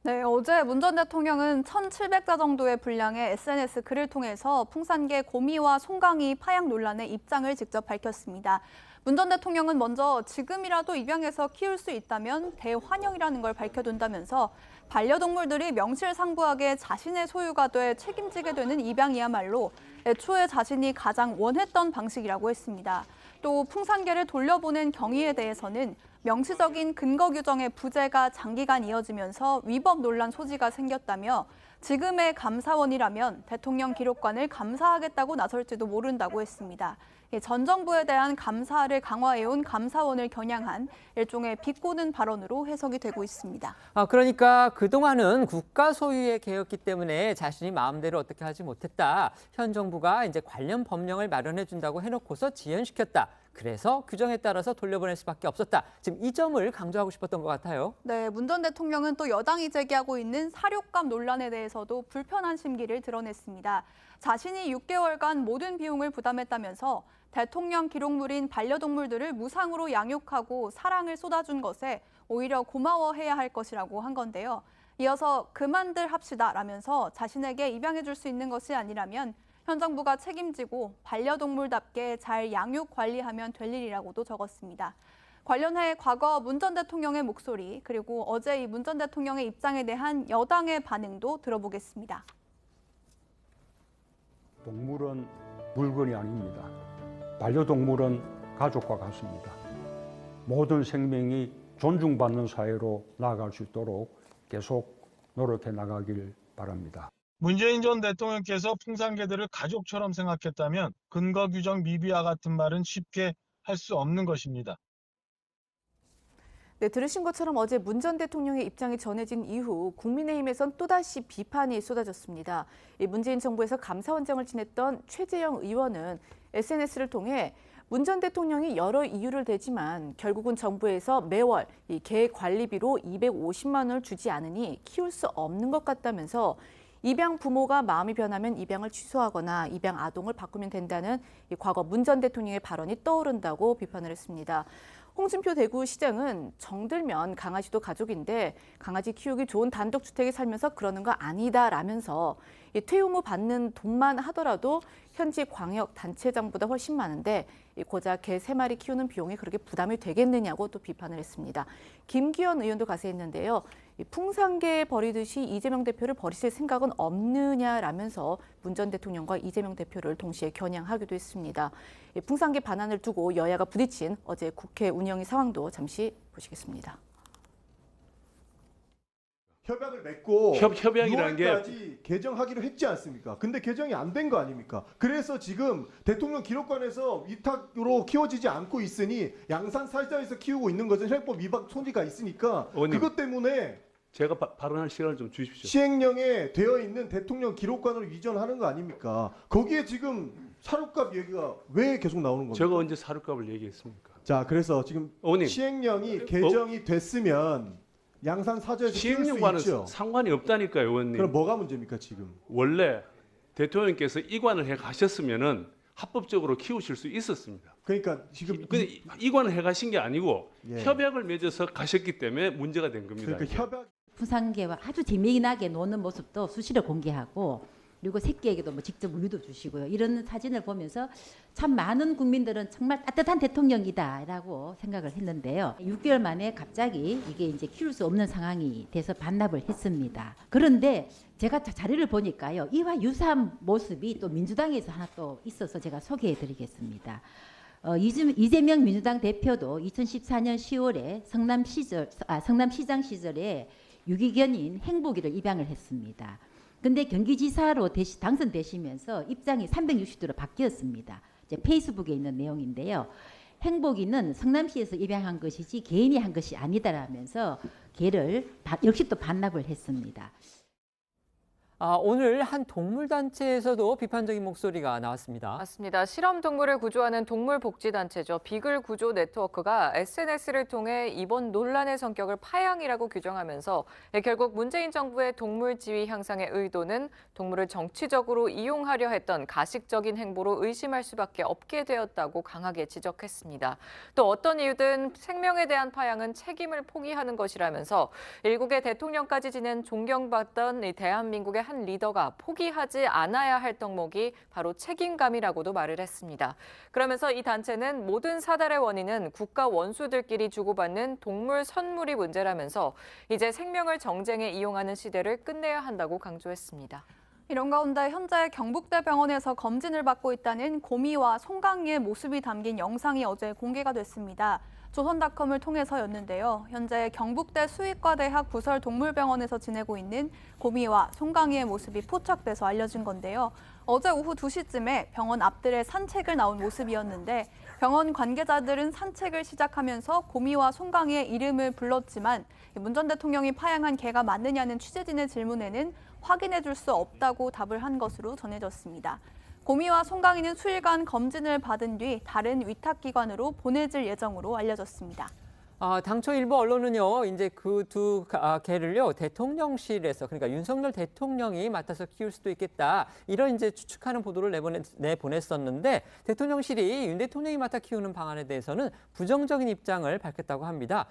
네, 어제 문 전 대통령은 1,700자 정도의 분량의 SNS 글을 통해서 풍산개 고미와 송강이 파양 논란의 입장을 직접 밝혔습니다. 문 전 대통령은 먼저 지금이라도 입양해서 키울 수 있다면 대환영이라는 걸 밝혀둔다면서 반려동물들이 명실상부하게 자신의 소유가 돼 책임지게 되는 입양이야말로 애초에 자신이 가장 원했던 방식이라고 했습니다. 또 풍산개를 돌려보낸 경위에 대해서는 명시적인 근거 규정의 부재가 장기간 이어지면서 위법 논란 소지가 생겼다며 지금의 감사원이라면 대통령 기록관을 감사하겠다고 나설지도 모른다고 했습니다. 전 정부에 대한 감사를 강화해온 감사원을 겨냥한 일종의 비꼬는 발언으로 해석이 되고 있습니다. 그러니까 그동안은 국가 소유의 개였기 때문에 자신이 마음대로 어떻게 하지 못했다. 현 정부가 이제 관련 법령을 마련해 준다고 해놓고서 지연시켰다. 그래서 규정에 따라서 돌려보낼 수밖에 없었다. 지금 이 점을 강조하고 싶었던 것 같아요. 네, 문 전 대통령은 또 여당이 제기하고 있는 사료값 논란에 대해서도 불편한 심기를 드러냈습니다. 자신이 6개월간 모든 비용을 부담했다면서 대통령 기록물인 반려동물들을 무상으로 양육하고 사랑을 쏟아준 것에 오히려 고마워해야 할 것이라고 한 건데요. 이어서 그만들 합시다라면서 자신에게 입양해 줄 수 있는 것이 아니라면 현 정부가 책임지고 반려동물답게 잘 양육 관리하면 될 일이라고도 적었습니다. 관련해 과거 문 전 대통령의 목소리 그리고 어제 이 문 전 대통령의 입장에 대한 여당의 반응도 들어보겠습니다. 동물은 물건이 아닙니다. 반려동물은 가족과 같습니다. 모든 생명이 존중받는 사회로 나아갈 수 있도록 계속 노력해 나가길 바랍니다. 문재인 전 대통령께서 풍산개들을 가족처럼 생각했다면 근거 규정 미비와 같은 말은 쉽게 할 수 없는 것입니다. 네, 들으신 것처럼 어제 문 전 대통령의 입장이 전해진 이후 국민의힘에선 또다시 비판이 쏟아졌습니다. 문재인 정부에서 감사원장을 지냈던 최재형 의원은 SNS를 통해 문 전 대통령이 여러 이유를 대지만 결국은 정부에서 매월 이 개 관리비로 250만 원을 주지 않으니 키울 수 없는 것 같다면서 입양 부모가 마음이 변하면 입양을 취소하거나 입양 아동을 바꾸면 된다는 과거 문 전 대통령의 발언이 떠오른다고 비판을 했습니다. 홍준표 대구시장은 정들면 강아지도 가족인데 강아지 키우기 좋은 단독주택에 살면서 그러는 거 아니다라면서 퇴임 후 받는 돈만 하더라도 현지 광역단체장보다 훨씬 많은데 고작 개 3마리 키우는 비용이 그렇게 부담이 되겠느냐고 또 비판을 했습니다. 김기현 의원도 가세했는데요. 이 풍산개 버리듯이 이재명 대표를 버리실 생각은 없느냐라면서 문 전 대통령과 이재명 대표를 동시에 겨냥하기도 했습니다. 이 풍산개 반환을 두고 여야가 부딪힌 어제 국회 운영위 상황도 잠시 보시겠습니다. 협약을 맺고 협약이라는 게 6월까지 개정하기로 했지 않습니까? 근데 개정이 안 된 거 아닙니까? 그래서 지금 대통령 기록관에서 위탁으로 키워지지 않고 있으니 양산 사저에서 키우고 있는 것은 혈법 위반 소지가 있으니까 의원님, 그것 때문에 제가 발언할 시간을 좀 주십시오. 시행령에 되어 있는 대통령 기록관으로 이전하는 거 아닙니까? 거기에 지금 사료값 얘기가 왜 계속 나오는 겁니까? 제가 언제 사료값을 얘기했습니까? 자, 그래서 지금 의원님, 시행령이 개정이 됐으면 양산 사저에서 키울 수 시행령과는 있죠. 상관이 없다니까요, 의원님. 그럼 뭐가 문제입니까 지금? 원래 대통령께서 이관을 해 가셨으면은 합법적으로 키우실 수 있었습니다. 그러니까 지금 근데 이관을 해 가신 게 아니고 예. 협약을 맺어서 가셨기 때문에 문제가 된 겁니다. 그러니까 협약 풍산개와 아주 재미나게 노는 모습도 수시로 공개하고 그리고 새끼에게도 뭐 직접 우유도 주시고요. 이런 사진을 보면서 참 많은 국민들은 정말 따뜻한 대통령이다라고 생각을 했는데요. 6개월 만에 갑자기 이게 이제 키울 수 없는 상황이 돼서 반납을 했습니다. 그런데 제가 자료를 보니까요. 이와 유사한 모습이 또 민주당에서 하나 또 있어서 제가 소개해 드리겠습니다. 이재명 민주당 대표도 2014년 10월에 성남시장 시절에 유기견인 행복이를 입양을 했습니다. 근데 경기지사로 당선되시면서 입장이 360도로 바뀌었습니다. 이제 페이스북에 있는 내용인데요. 행복이는 성남시에서 입양한 것이지 개인이 한 것이 아니다라면서 개를 역시 또 반납을 했습니다. 오늘 한 동물단체에서도 비판적인 목소리가 나왔습니다. 맞습니다. 실험 동물을 구조하는 동물복지단체죠. 비글 구조 네트워크가 SNS를 통해 이번 논란의 성격을 파양이라고 규정하면서 결국 문재인 정부의 동물 지위 향상의 의도는 동물을 정치적으로 이용하려 했던 가식적인 행보로 의심할 수밖에 없게 되었다고 강하게 지적했습니다. 또 어떤 이유든 생명에 대한 파양은 책임을 포기하는 것이라면서 일국의 대통령까지 지낸 존경받던 이 대한민국의 한 리더가 포기하지 않아야 할 덕목이 바로 책임감이라고도 말을 했습니다. 그러면서 이 단체는 모든 사달의 원인은 국가 원수들끼리 주고받는 동물 선물이 문제라면서 이제 생명을 정쟁에 이용하는 시대를 끝내야 한다고 강조했습니다. 이런 가운데 현재 경북대 병원에서 검진을 받고 있다는 고미와 송강이의 모습이 담긴 영상이 어제 공개가 됐습니다. 조선닷컴을 통해서였는데요. 현재 경북대 수의과대학 부설동물병원에서 지내고 있는 고미와 송강이의 모습이 포착돼서 알려진 건데요. 어제 오후 2시쯤에 병원 앞들에 산책을 나온 모습이었는데 병원 관계자들은 산책을 시작하면서 고미와 송강이의 이름을 불렀지만 문 전 대통령이 파양한 개가 맞느냐는 취재진의 질문에는 확인해 줄 수 없다고 답을 한 것으로 전해졌습니다. 고미와 송강이는 수일간 검진을 받은 뒤 다른 위탁기관으로 보내질 예정으로 알려졌습니다. 당초 일부 언론은요, 이제 그 두 개를요, 대통령실에서, 그러니까 윤석열 대통령이 맡아서 키울 수도 있겠다, 이런 이제 추측하는 보도를 내보냈었는데, 대통령실이 윤 대통령이 맡아 키우는 방안에 대해서는 부정적인 입장을 밝혔다고 합니다.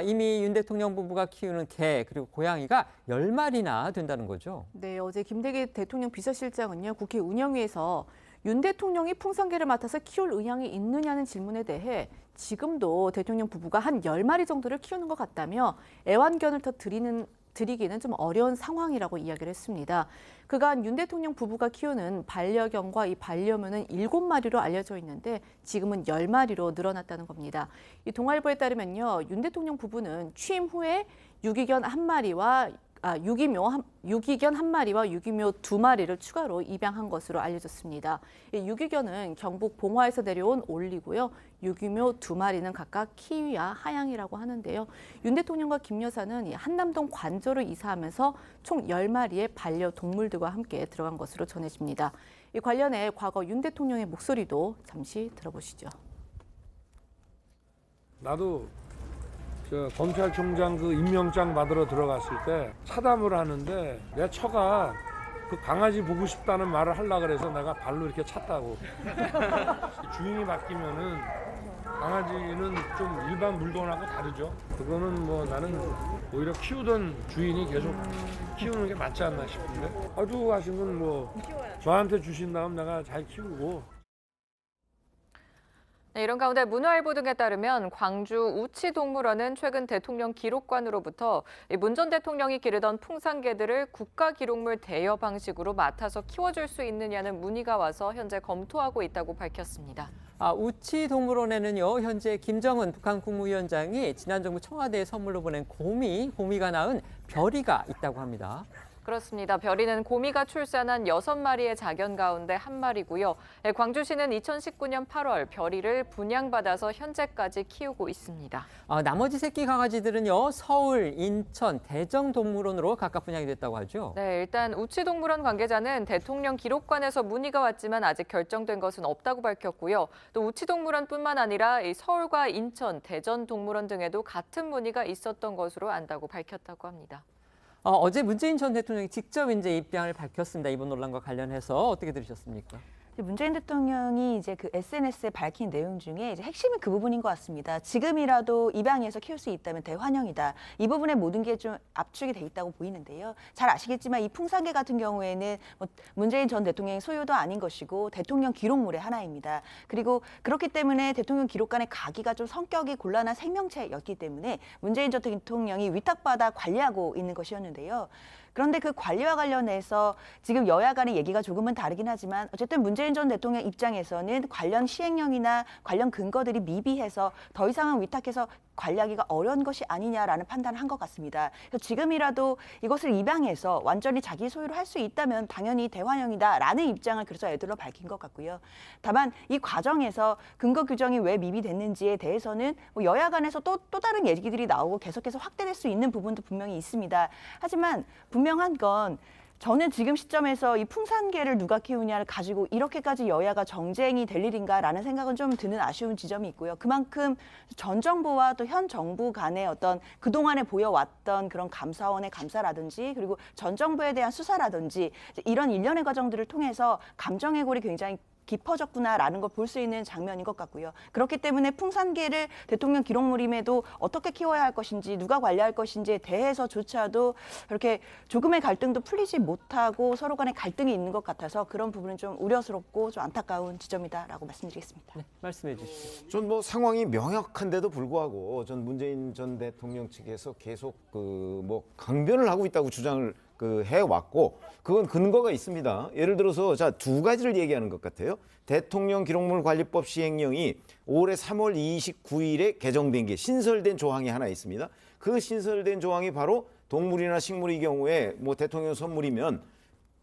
이미 윤 대통령 부부가 키우는 개, 그리고 고양이가 10마리나 된다는 거죠. 네, 어제 김대기 대통령 비서실장은요, 국회 운영위에서 윤 대통령이 풍산개를 맡아서 키울 의향이 있느냐는 질문에 대해 지금도 대통령 부부가 한 10마리 정도를 키우는 것 같다며 애완견을 더 드리기는 좀 어려운 상황이라고 이야기를 했습니다. 그간 윤 대통령 부부가 키우는 반려견과 이 반려묘는 7마리로 알려져 있는데 지금은 10마리로 늘어났다는 겁니다. 이 동아일보에 따르면요, 윤 대통령 부부는 취임 후에 유기견 한 마리와 유기견 한 마리와 유기묘 2마리를 추가로 입양한 것으로 알려졌습니다. 유기견은 경북 봉화에서 내려온 올리고요. 유기묘 2마리는 각각 키위와 하양이라고 하는데요. 윤 대통령과 김 여사는 한남동 관저로 이사하면서 총 10마리의 반려동물들과 함께 들어간 것으로 전해집니다. 이 관련해 과거 윤 대통령의 목소리도 잠시 들어보시죠. 나도 검찰총장 그 임명장 받으러 들어갔을 때 차담을 하는데 내 처가 그 강아지 보고 싶다는 말을 하려고 그래서 내가 발로 이렇게 찼다고. 주인이 바뀌면은 강아지는 좀 일반 물건하고 다르죠. 그거는 뭐 나는 오히려 키우던 주인이 계속 키우는 게 맞지 않나 싶은데. 아주 하시면 뭐 저한테 주신 다음 내가 잘 키우고. 네, 이런 가운데 문화일보 등에 따르면 광주 우치동물원은 최근 대통령 기록관으로부터 문 전 대통령이 기르던 풍산개들을 국가기록물 대여 방식으로 맡아서 키워줄 수 있느냐는 문의가 와서 현재 검토하고 있다고 밝혔습니다. 우치동물원에는요, 현재 김정은 북한 국무위원장이 지난 정부 청와대에 선물로 보낸 곰이가 낳은 별이가 있다고 합니다. 그렇습니다. 별이는 곰이가 출산한 6마리의 자견 가운데 한 마리고요. 광주시는 2019년 8월 별이를 분양받아서 현재까지 키우고 있습니다. 나머지 새끼 강아지들은요, 서울, 인천, 대정동물원으로 각각 분양이 됐다고 하죠. 네, 일단 우치동물원 관계자는 대통령 기록관에서 문의가 왔지만 아직 결정된 것은 없다고 밝혔고요. 또 우치동물원뿐만 아니라 서울과 인천, 대전동물원 등에도 같은 문의가 있었던 것으로 안다고 밝혔다고 합니다. 어제 문재인 전 대통령이 직접 이제 입장을 밝혔습니다. 이번 논란과 관련해서 어떻게 들으셨습니까? 문재인 대통령이 이제 그 SNS에 밝힌 내용 중에 이제 핵심은 그 부분인 것 같습니다. 지금이라도 입양해서 키울 수 있다면 대환영이다. 이 부분에 모든 게 좀 압축이 돼 있다고 보이는데요. 잘 아시겠지만 이 풍산개 같은 경우에는 문재인 전 대통령의 소유도 아닌 것이고 대통령 기록물의 하나입니다. 그리고 그렇기 때문에 대통령 기록관에 가기가 좀 성격이 곤란한 생명체였기 때문에 문재인 전 대통령이 위탁받아 관리하고 있는 것이었는데요. 그런데 그 관리와 관련해서 지금 여야 간의 얘기가 조금은 다르긴 하지만 어쨌든 문재인 전 대통령 입장에서는 관련 시행령이나 관련 근거들이 미비해서 더 이상은 위탁해서 관리하기가 어려운 것이 아니냐라는 판단을 한 것 같습니다. 그래서 지금이라도 이것을 입양해서 완전히 자기 소유로 할 수 있다면 당연히 대환영이다라는 입장을 그래서 애들로 밝힌 것 같고요. 다만 이 과정에서 근거 규정이 왜 미비됐는지에 대해서는 여야 간에서 또 다른 얘기들이 나오고 계속해서 확대될 수 있는 부분도 분명히 있습니다. 하지만 분명한 건 저는 지금 시점에서 이 풍산개를 누가 키우냐를 가지고 이렇게까지 여야가 정쟁이 될 일인가라는 생각은 좀 드는 아쉬운 지점이 있고요. 그만큼 전 정부와 또 현 정부 간의 어떤 그동안에 보여왔던 그런 감사원의 감사라든지 그리고 전 정부에 대한 수사라든지 이런 일련의 과정들을 통해서 감정의 골이 굉장히 깊어졌구나라는 걸 볼 수 있는 장면인 것 같고요. 그렇기 때문에 풍산개를 대통령 기록물임에도 어떻게 키워야 할 것인지 누가 관리할 것인지에 대해서조차도 그렇게 조금의 갈등도 풀리지 못하고 서로 간에 갈등이 있는 것 같아서 그런 부분은 좀 우려스럽고 좀 안타까운 지점이다라고 말씀드리겠습니다. 네, 말씀해 주시죠. 전 뭐 상황이 명확한데도 불구하고 전 문재인 전 대통령 측에서 계속 강변을 하고 있다고 주장을 해왔고 그건 근거가 있습니다. 예를 들어서 자, 두 가지를 얘기하는 것 같아요. 대통령 기록물 관리법 시행령이 올해 3월 29일에 개정된 게 신설된 조항이 하나 있습니다. 그 신설된 조항이 바로 동물이나 식물의 경우에 대통령 선물이면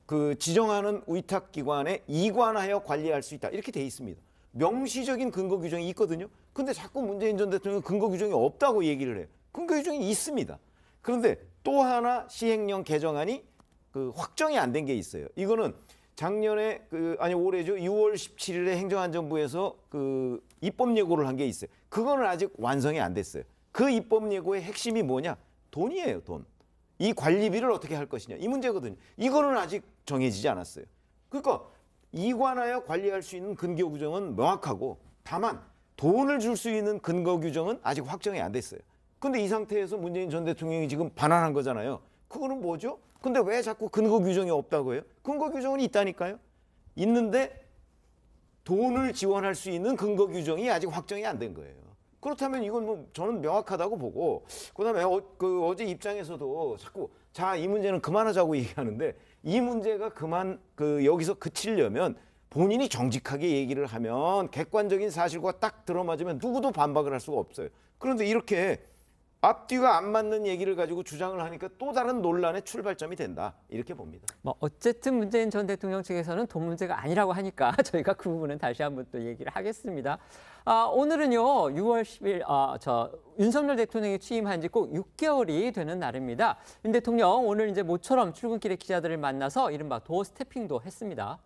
그 지정하는 위탁기관에 이관하여 관리할 수 있다. 이렇게 돼 있습니다. 명시적인 근거 규정이 있거든요. 근데 자꾸 문재인 전 대통령은 근거 규정이 없다고 얘기를 해요. 근거 규정이 있습니다. 그런데 또 하나 시행령 개정안이 확정이 안 된 게 있어요. 이거는 작년에 올해죠. 6월 17일에 행정안전부에서 입법 예고를 한 게 있어요. 그거는 아직 완성이 안 됐어요. 그 입법 예고의 핵심이 뭐냐? 돈이에요, 돈. 이 관리비를 어떻게 할 것이냐. 이 문제거든요. 이거는 아직 정해지지 않았어요. 그러니까 이관하여 관리할 수 있는 근거 규정은 명확하고 다만 돈을 줄 수 있는 근거 규정은 아직 확정이 안 됐어요. 근데 이 상태에서 문재인 전 대통령이 지금 반환한 거잖아요. 그거는 뭐죠? 근데 왜 자꾸 근거 규정이 없다고 해요? 근거 규정은 있다니까요. 있는데 돈을 지원할 수 있는 근거 규정이 아직 확정이 안 된 거예요. 그렇다면 이건 저는 명확하다고 보고 그다음에 어제 입장에서도 자꾸 이 문제는 그만하자고 얘기하는데 이 문제가 여기서 그치려면 본인이 정직하게 얘기를 하면 객관적인 사실과 딱 들어맞으면 누구도 반박을 할 수가 없어요. 그런데 이렇게 앞뒤가 안 맞는 얘기를 가지고 주장을 하니까 또 다른 논란의 출발점이 된다. 이렇게 봅니다. 어쨌든 문재인 전 대통령 측에서는 돈 문제가 아니라고 하니까 저희가 그 부분은 다시 한번 또 얘기를 하겠습니다. 오늘은요, 6월 10일 윤석열 대통령이 취임한 지 꼭 6개월이 되는 날입니다. 윤 대통령 오늘 이제 모처럼 출근길에 기자들을 만나서 이른바 도어 스태핑도 했습니다.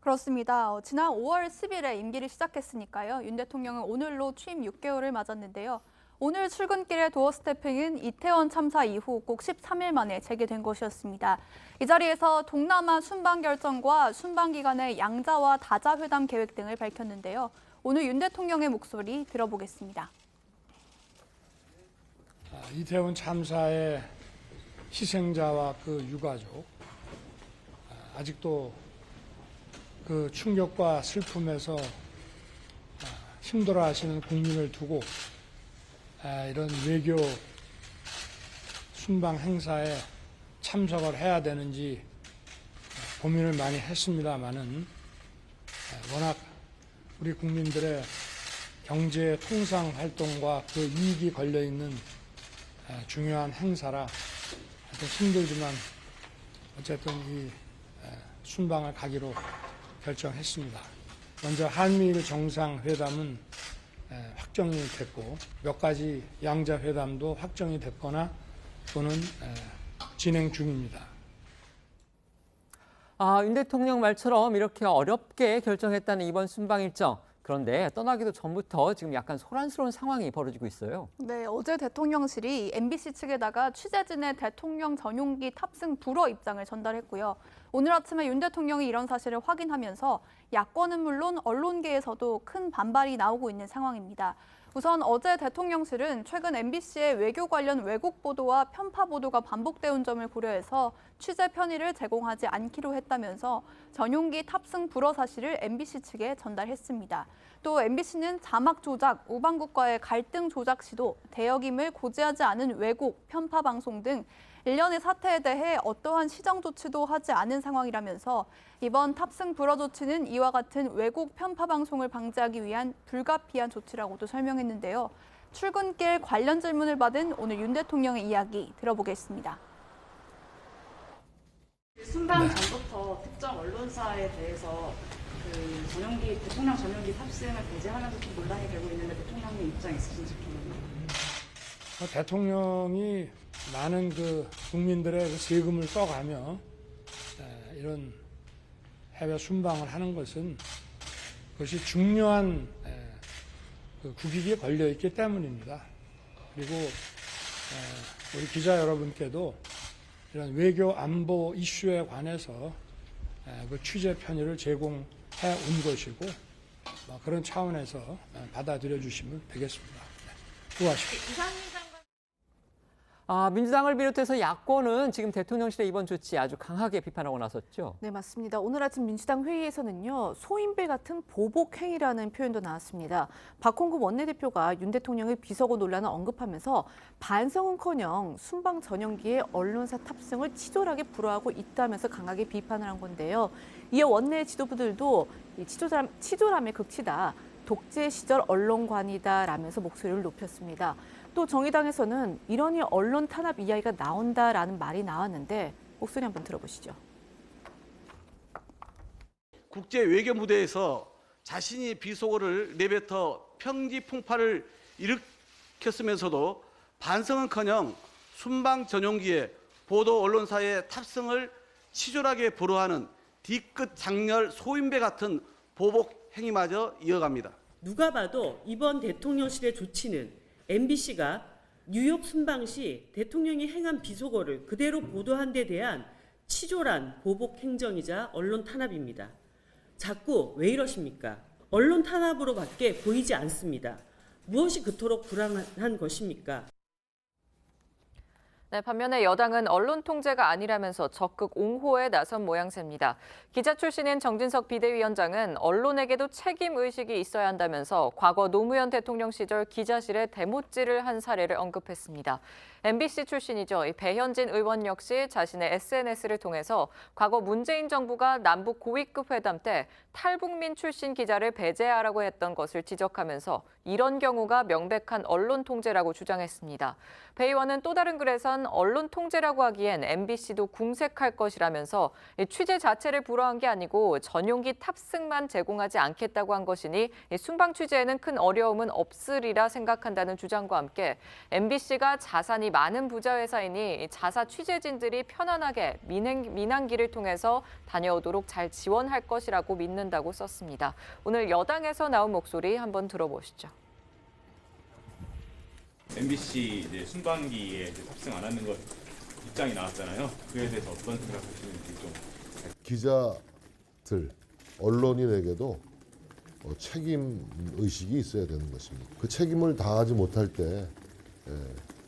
그렇습니다. 지난 5월 10일에 임기를 시작했으니까요. 윤 대통령은 오늘로 취임 6개월을 맞았는데요. 오늘 출근길의 도어 스태핑은 이태원 참사 이후 꼭 13일 만에 재개된 것이었습니다. 이 자리에서 동남아 순방 결정과 순방 기간의 양자와 다자 회담 계획 등을 밝혔는데요. 오늘 윤 대통령의 목소리 들어보겠습니다. 이태원 참사의 희생자와 그 유가족, 아직도 그 충격과 슬픔에서 힘들어하시는 국민을 두고 이런 외교 순방 행사에 참석을 해야 되는지 고민을 많이 했습니다마는 워낙 우리 국민들의 경제 통상 활동과 그 이익이 걸려 있는 중요한 행사라 힘들지만 어쨌든 이 순방을 가기로 결정했습니다. 먼저 한미일 정상회담은 확정이 됐고 몇 가지 양자회담도 확정이 됐거나 또는 진행 중입니다. 윤 대통령 말처럼 이렇게 어렵게 결정했다는 이번 순방 일정. 그런데 떠나기도 전부터 지금 약간 소란스러운 상황이 벌어지고 있어요. 네, 어제 대통령실이 MBC 측에다가 취재진의 대통령 전용기 탑승 불허 입장을 전달했고요. 오늘 아침에 윤 대통령이 이런 사실을 확인하면서 야권은 물론 언론계에서도 큰 반발이 나오고 있는 상황입니다. 우선 어제 대통령실은 최근 MBC의 외교 관련 왜곡 보도와 편파 보도가 반복되온 점을 고려해서 취재 편의를 제공하지 않기로 했다면서 전용기 탑승 불허 사실을 MBC 측에 전달했습니다. 또 MBC는 자막 조작, 우방국과의 갈등 조작 시도, 대역임을 고지하지 않은 왜곡, 편파 방송 등 일련의 사태에 대해 어떠한 시정 조치도 하지 않은 상황이라면서 이번 탑승 불허 조치는 이와 같은 왜곡 편파 방송을 방지하기 위한 불가피한 조치라고도 설명했는데요. 출근길 관련 질문을 받은 오늘 윤 대통령의 이야기 들어보겠습니다. 순방 전부터 특정 언론사에 대해서 대통령 전용기 탑승을 배제하면서 좀 논란이 되고 있는데 대통령님 입장 있으신지 궁금합니다. 대통령이 많은 국민들의 세금을 떠가며 이런 해외 순방을 하는 것은 그것이 중요한 국익이 걸려 있기 때문입니다. 그리고 우리 기자 여러분께도 이런 외교 안보 이슈에 관해서 취재 편의를 제공해 온 것이고 그런 차원에서 받아들여 주시면 되겠습니다. 수고하십시오. 민주당을 비롯해서 야권은 지금 대통령실의 이번 조치 아주 강하게 비판하고 나섰죠. 네, 맞습니다. 오늘 아침 민주당 회의에서는요, 소인배 같은 보복 행위라는 표현도 나왔습니다. 박홍구 원내대표가 윤 대통령의 비서고 논란을 언급하면서 반성은커녕 순방 전용기에 언론사 탑승을 치졸하게 불허하고 있다면서 강하게 비판을 한 건데요. 이어 원내 지도부들도 이 치졸함에 극치다, 독재 시절 언론관이다라면서 목소리를 높였습니다. 또 정의당에서는 이러니 언론 탄압 이야기가 나온다라는 말이 나왔는데 목소리 한번 들어보시죠. 국제 외교 무대에서 자신이 비속어를 내뱉어 평지 풍파를 일으켰으면서도 반성은커녕 순방 전용기에 보도 언론사의 탑승을 치졸하게 불허하는 뒤끝 장렬 소인배 같은 보복 행위마저 이어갑니다. 누가 봐도 이번 대통령실의 조치는 MBC가 뉴욕 순방 시 대통령이 행한 비속어를 그대로 보도한 데 대한 치졸한 보복 행정이자 언론 탄압입니다. 자꾸 왜 이러십니까? 언론 탄압으로밖에 보이지 않습니다. 무엇이 그토록 불안한 것입니까? 네, 반면에 여당은 언론 통제가 아니라면서 적극 옹호에 나선 모양새입니다. 기자 출신인 정진석 비대위원장은 언론에게도 책임 의식이 있어야 한다면서 과거 노무현 대통령 시절 기자실에 데모질을 한 사례를 언급했습니다. MBC 출신이죠. 배현진 의원 역시 자신의 SNS를 통해서 과거 문재인 정부가 남북 고위급 회담 때 탈북민 출신 기자를 배제하라고 했던 것을 지적하면서 이런 경우가 명백한 언론 통제라고 주장했습니다. 배 의원은 또 다른 글에선 언론 통제라고 하기엔 MBC도 궁색할 것이라면서 취재 자체를 불허한 게 아니고 전용기 탑승만 제공하지 않겠다고 한 것이니 순방 취재에는 큰 어려움은 없으리라 생각한다는 주장과 함께 MBC가 자산이 많은 부자 회사이니 자사 취재진들이 편안하게 민항기를 통해서 다녀오도록 잘 지원할 것이라고 믿는다고 썼습니다. 오늘 여당에서 나온 목소리 한번 들어보시죠. MBC 순방기에 탑승 안 하는 것 입장이 나왔잖아요. 그에 대해서 어떤 생각하시는지 좀. 기자들, 언론인에게도 책임 의식이 있어야 되는 것입니다. 그 책임을 다하지 못할 때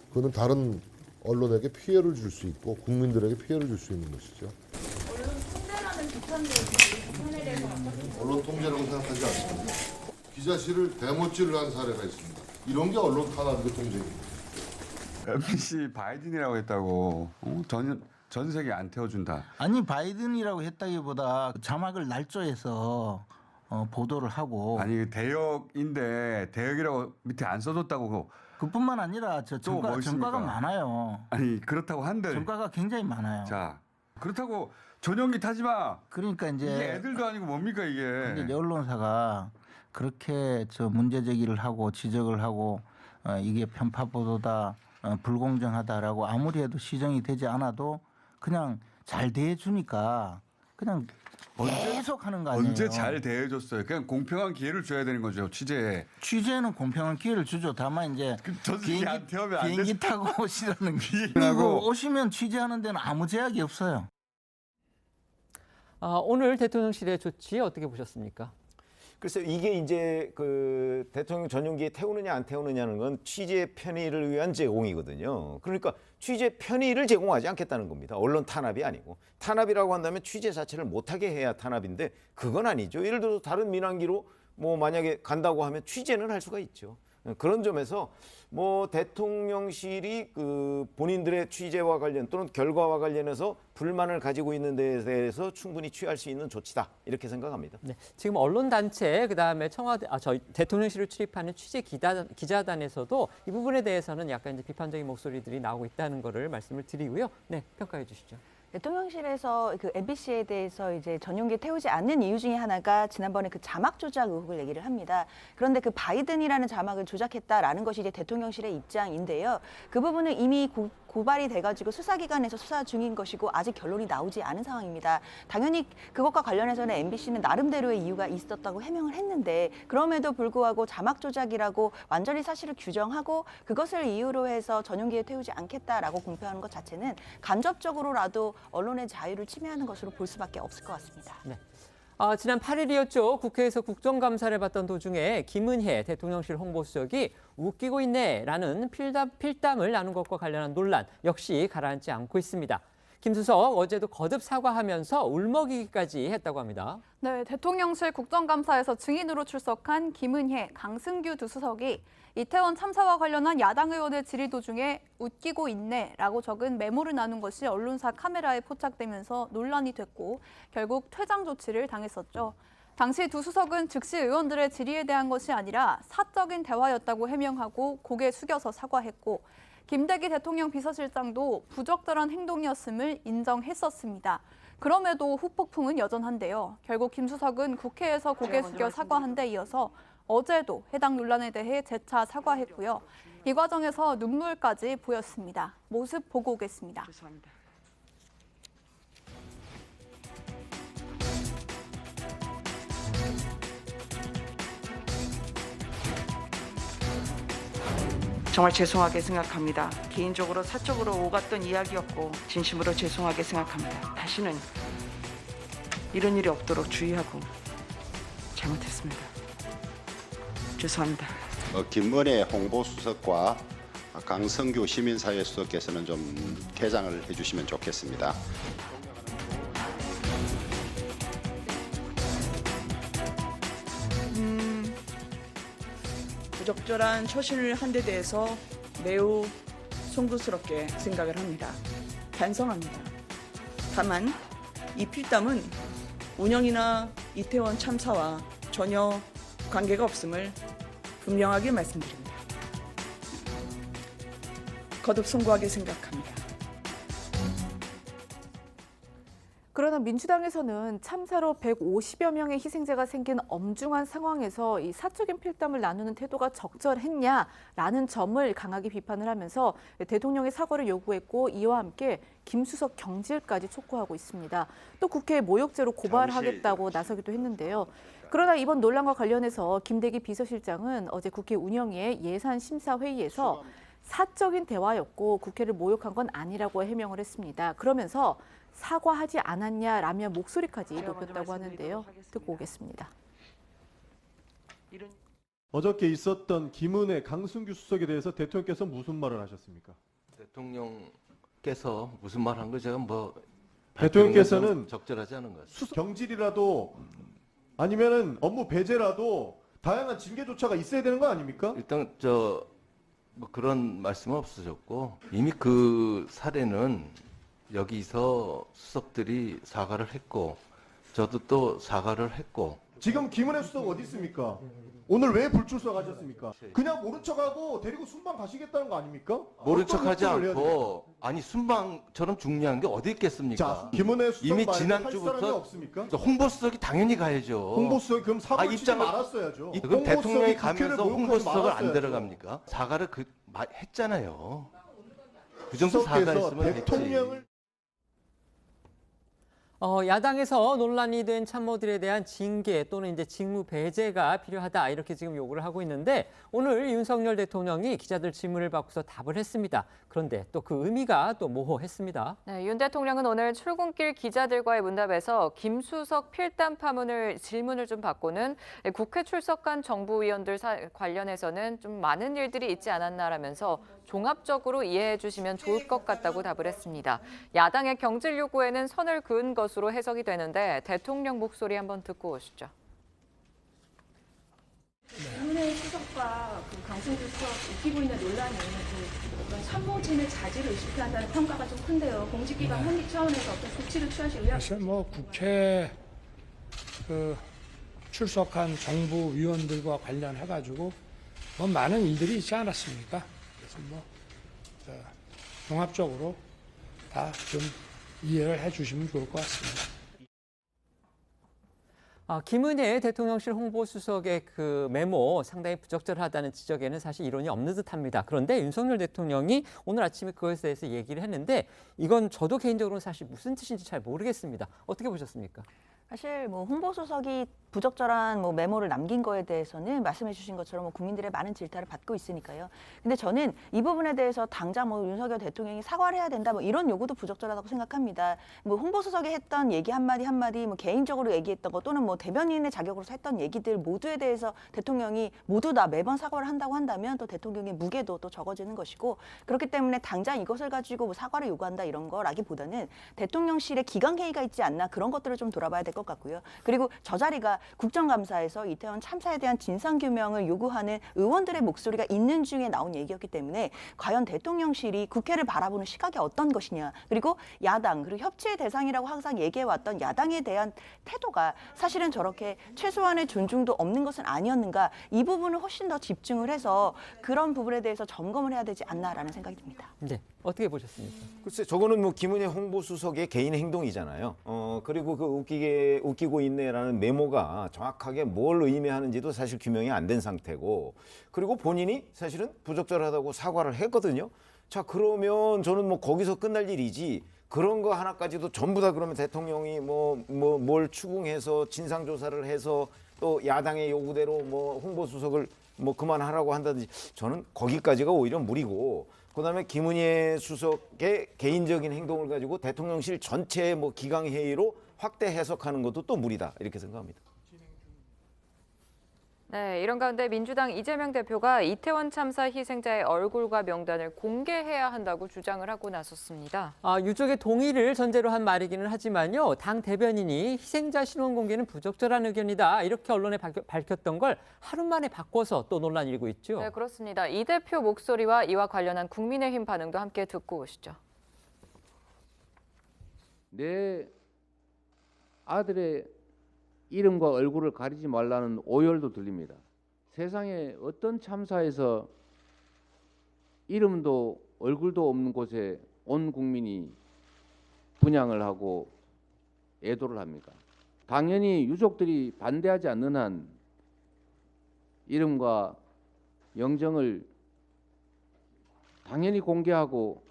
그거는 다른 언론에게 피해를 줄 수 있고 국민들에게 피해를 줄 수 있는 것이죠. 언론 통제라는 비판도 언론에 대해서 언론 통제라고 생각하지 않습니다. 기자실을 대못질을 한 사례가 있습니다. 이런 게 언론 탄압의 통제입니다. MBC 바이든이라고 했다고 전 세계 안 태워준다. 아니 바이든이라고 했다기보다 자막을 날조해서 보도를 하고. 아니 대역인데 대역이라고 밑에 안 써줬다고. 그뿐만 아니라 전과가 많아요. 아니 그렇다고 한들. 전과가 굉장히 많아요. 자 그렇다고 전용기 타지 마. 그러니까 이제 이게 애들도 아니고 뭡니까 이게. 근데 언론사가 그렇게 문제 제기를 하고 지적을 하고 이게 편파 보도다, 불공정하다라고 아무리 해도 시정이 되지 않아도 그냥 잘 대해주니까 그냥 계속 하는 거 아니에요. 언제 잘 대해줬어요. 그냥 공평한 기회를 줘야 되는 거죠. 취재는 공평한 기회를 주죠. 다만 이제 비행기 타고 오시라는 그리고 오시면 취재하는 데는 아무 제약이 없어요. 오늘 대통령실의 조치 어떻게 보셨습니까? 글쎄요, 이게 이제 그 대통령 전용기에 태우느냐 안 태우느냐는 건 취재 편의를 위한 제공이거든요. 그러니까 취재 편의를 제공하지 않겠다는 겁니다. 언론 탄압이 아니고. 탄압이라고 한다면 취재 자체를 못하게 해야 탄압인데 그건 아니죠. 예를 들어서 다른 민항기로 뭐 만약에 간다고 하면 취재는 할 수가 있죠. 그런 점에서 뭐 대통령실이 그 본인들의 취재와 관련 또는 결과와 관련해서 불만을 가지고 있는 데에 대해서 충분히 취할 수 있는 조치다 이렇게 생각합니다. 네, 지금 언론 단체 그다음에 청와대 저희 대통령실을 출입하는 취재 기자단에서도 이 부분에 대해서는 약간 이제 비판적인 목소리들이 나오고 있다는 거를 말씀을 드리고요. 네, 평가해 주시죠. 대통령실에서 그 MBC에 대해서 이제 전용기 태우지 않는 이유 중에 하나가 지난번에 그 자막 조작 의혹을 얘기를 합니다. 그런데 그 바이든이라는 자막을 조작했다라는 것이 이제 대통령실의 입장인데요. 그 부분은 이미 고발이 돼가지고 수사기관에서 수사 중인 것이고 아직 결론이 나오지 않은 상황입니다. 당연히 그것과 관련해서는 MBC는 나름대로의 이유가 있었다고 해명을 했는데 그럼에도 불구하고 자막 조작이라고 완전히 사실을 규정하고 그것을 이유로 해서 전용기에 태우지 않겠다라고 공표하는 것 자체는 간접적으로라도 언론의 자유를 침해하는 것으로 볼 수밖에 없을 것 같습니다. 네. 지난 8일이었죠. 국회에서 국정감사를 받던 도중에 김은혜 대통령실 홍보수석이 웃기고 있네라는 필담을 나눈 것과 관련한 논란 역시 가라앉지 않고 있습니다. 김 수석 어제도 거듭 사과하면서 울먹이기까지 했다고 합니다. 네, 대통령실 국정감사에서 증인으로 출석한 김은혜, 강승규 두 수석이 이태원 참사와 관련한 야당 의원의 질의 도중에 웃기고 있네라고 적은 메모를 나눈 것이 언론사 카메라에 포착되면서 논란이 됐고 결국 퇴장 조치를 당했었죠. 당시 두 수석은 즉시 의원들의 질의에 대한 것이 아니라 사적인 대화였다고 해명하고 고개 숙여서 사과했고 김대기 대통령 비서실장도 부적절한 행동이었음을 인정했었습니다. 그럼에도 후폭풍은 여전한데요. 결국 김 수석은 국회에서 고개 숙여 사과한 데 이어서 어제도 해당 논란에 대해 재차 사과했고요. 이 과정에서 눈물까지 보였습니다. 모습 보고 오겠습니다. 죄송합니다. 정말 죄송하게 생각합니다. 개인적으로 사적으로 오갔던 이야기였고 진심으로 죄송하게 생각합니다. 다시는 이런 일이 없도록 주의하고 잘못했습니다. 죄송합니다. 김은혜 홍보수석과 강성규 시민사회수석께서는 좀 개장을 해주시면 좋겠습니다. 부적절한 처신을 한 데 대해서 매우 송구스럽게 생각을 합니다. 반성합니다. 다만 이 필담은 운영이나 이태원 참사와 전혀 관계가 없음을 분명하게 말씀드립니다. 거듭 송구하게 생각합니다. 그러나 민주당에서는 참사로 150여 명의 희생자가 생긴 엄중한 상황에서 이 사적인 필담을 나누는 태도가 적절했냐라는 점을 강하게 비판을 하면서 대통령의 사과를 요구했고 이와 함께 김수석 경질까지 촉구하고 있습니다. 또 국회에 모욕죄로 고발하겠다고 나서기도 했는데요. 그러나 이번 논란과 관련해서 김대기 비서실장은 어제 국회 운영위의 예산심사회의에서 사적인 대화였고 국회를 모욕한 건 아니라고 해명을 했습니다. 그러면서 사과하지 않았냐라며 목소리까지 높였다고 하는데요. 듣고 오겠습니다. 어저께 있었던 김은혜, 강승규 수석에 대해서 대통령께서 무슨 말을 하셨습니까? 대통령께서 무슨 말 한 거 제가 뭐 대통령께서는 적절하지 않은 것 같습니다. 경질이라도 아니면은 업무 배제라도 다양한 징계 조차가 있어야 되는 거 아닙니까? 일단 뭐 그런 말씀은 없으셨고 이미 그 사례는 여기서 수석들이 사과를 했고 저도 또 사과를 했고 지금 김은혜 수석 어디 있습니까? 오늘 왜 불출석하셨습니까? 그냥 모른 척하고 데리고 순방 가시겠다는 거 아닙니까? 모른 어떤 척하지 협조를 해야 돼요? 않고 아니 순방처럼 중요한 게 어디 있겠습니까? 자, 김은혜 수석 이미 말고 할 사람이 지난주부터 없습니까? 홍보수석이 당연히 가야죠. 홍보수석 그럼 사과를 치지 입장을 말았어야죠. 그럼 홍보수석이 대통령이 국회를 가면서 모욕하지 홍보수석을 안 말았어야죠. 데려갑니까? 사과를 했잖아요. 그 정도 수석께서 사과했으면 대통령을 했지. 야당에서 논란이 된 참모들에 대한 징계 또는 이제 직무 배제가 필요하다 이렇게 지금 요구를 하고 있는데 오늘 윤석열 대통령이 기자들 질문을 받고서 답을 했습니다. 그런데 또 그 의미가 또 모호했습니다. 네, 윤 대통령은 오늘 출근길 기자들과의 문답에서 김수석 필담 파문을 질문을 좀 받고는 국회 출석한 정부위원들 관련해서는 좀 많은 일들이 있지 않았나라면서 종합적으로 이해해 주시면 좋을 것 같다고 답을 했습니다. 야당의 경질 요구에는 선을 그은 것으로 해석이 되는데 대통령 목소리 한번 듣고 오시죠. 김은혜 수석과 강승규 수석 웃기고 있는 논란이 어떤 참모진의 자질을 의식한다는 평가가 좀 큰데요. 공직기관 현직 차원에서 어떤 조치를 취하실 의향? 사실 뭐 국회 출석한 정부 위원들과 관련해가지고 뭐 많은 일들이 있지 않았습니까? 그래서 뭐 종합적으로 다 좀 이해를 해주시면 좋을 것 같습니다. 김은혜 대통령실 홍보수석의 그 메모 상당히 부적절하다는 지적에는 사실 이론이 없는 듯합니다. 그런데 윤석열 대통령이 오늘 아침에 그것에 대해서 얘기를 했는데 이건 저도 개인적으로는 사실 무슨 뜻인지 잘 모르겠습니다. 어떻게 보셨습니까? 사실 뭐 홍보수석이 부적절한 뭐 메모를 남긴 거에 대해서는 말씀해 주신 것처럼 뭐 국민들의 많은 질타를 받고 있으니까요. 근데 저는 이 부분에 대해서 당장 뭐 윤석열 대통령이 사과를 해야 된다 뭐 이런 요구도 부적절하다고 생각합니다. 뭐 홍보수석이 했던 얘기 한마디 한마디 뭐 개인적으로 얘기했던 거 또는 뭐 대변인의 자격으로서 했던 얘기들 모두에 대해서 대통령이 모두 다 매번 사과를 한다고 한다면 또 대통령의 무게도 또 적어지는 것이고 그렇기 때문에 당장 이것을 가지고 뭐 사과를 요구한다 이런 거라기보다는 대통령실에 기강회의가 있지 않나 그런 것들을 좀 돌아봐야 될 것 같고요. 그리고 저 자리가 국정감사에서 이태원 참사에 대한 진상규명을 요구하는 의원들의 목소리가 있는 중에 나온 얘기였기 때문에 과연 대통령실이 국회를 바라보는 시각이 어떤 것이냐 그리고 야당 그리고 협치의 대상이라고 항상 얘기해왔던 야당에 대한 태도가 사실은 저렇게 최소한의 존중도 없는 것은 아니었는가 이 부분을 훨씬 더 집중을 해서 그런 부분에 대해서 점검을 해야 되지 않나라는 생각이 듭니다. 네, 어떻게 보셨습니까? 글쎄, 저거는 뭐 김은혜 홍보수석의 개인 행동이잖아요. 그리고 그 웃기고 있네라는 메모가 정확하게 뭘 의미하는지도 사실 규명이 안 된 상태고, 그리고 본인이 사실은 부적절하다고 사과를 했거든요. 자, 그러면 저는 뭐 거기서 끝날 일이지. 그런 거 하나까지도 전부 다 그러면 대통령이 뭘 추궁해서 진상조사를 해서 또 야당의 요구대로 뭐 홍보수석을 뭐 그만하라고 한다든지 저는 거기까지가 오히려 무리고 그다음에 김은혜 수석의 개인적인 행동을 가지고 대통령실 전체의 뭐 기강회의로 확대 해석하는 것도 또 무리다 이렇게 생각합니다. 네, 이런 가운데 민주당 이재명 대표가 이태원 참사 희생자의 얼굴과 명단을 공개해야 한다고 주장을 하고 나섰습니다. 유족의 동의를 전제로 한 말이기는 하지만요. 당 대변인이 희생자 신원 공개는 부적절한 의견이다. 이렇게 언론에 밝혔던 걸 하루 만에 바꿔서 또 논란이 일고 있죠. 네, 그렇습니다. 이 대표 목소리와 이와 관련한 국민의힘 반응도 함께 듣고 오시죠. 내 아들의 이름과 얼굴을 가리지 말라는 오열도 들립니다. 세상에 어떤 참사에서 이름도 얼굴도 없는 곳에 온 국민이 분향을 하고 애도를 합니까? 당연히 유족들이 반대하지 않는 한 이름과 영정을 당연히 공개하고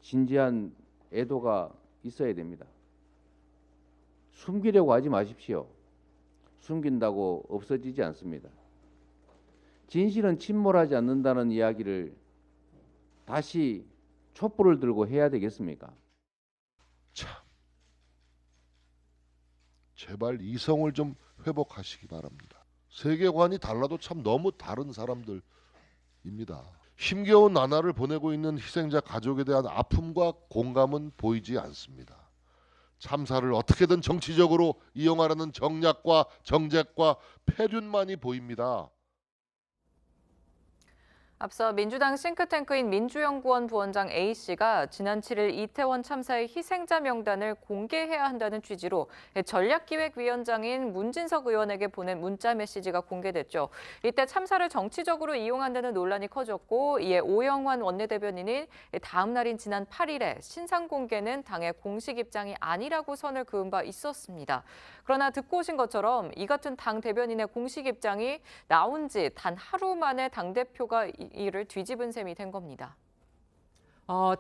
진지한 애도가 있어야 됩니다. 숨기려고 하지 마십시오. 숨긴다고 없어지지 않습니다. 진실은 침몰하지 않는다는 이야기를 다시 촛불을 들고 해야 되겠습니까? 참, 제발 이성을 좀 회복하시기 바랍니다. 세계관이 달라도 참 너무 다른 사람들입니다. 힘겨운 나날을 보내고 있는 희생자 가족에 대한 아픔과 공감은 보이지 않습니다. 참사를 어떻게든 정치적으로 이용하려는 정략과 정책과 폐륜만이 보입니다. 앞서 민주당 싱크탱크인 민주연구원 부원장 A씨가 지난 7일 이태원 참사의 희생자 명단을 공개해야 한다는 취지로 전략기획위원장인 문진석 의원에게 보낸 문자 메시지가 공개됐죠. 이때 참사를 정치적으로 이용한다는 논란이 커졌고 이에 오영환 원내대변인이 다음 날인 지난 8일에 신상 공개는 당의 공식 입장이 아니라고 선을 그은 바 있었습니다. 그러나 듣고 오신 것처럼 이 같은 당 대변인의 공식 입장이 나온 지 단 하루 만에 당대표가 이를 뒤집은 셈이 된 겁니다.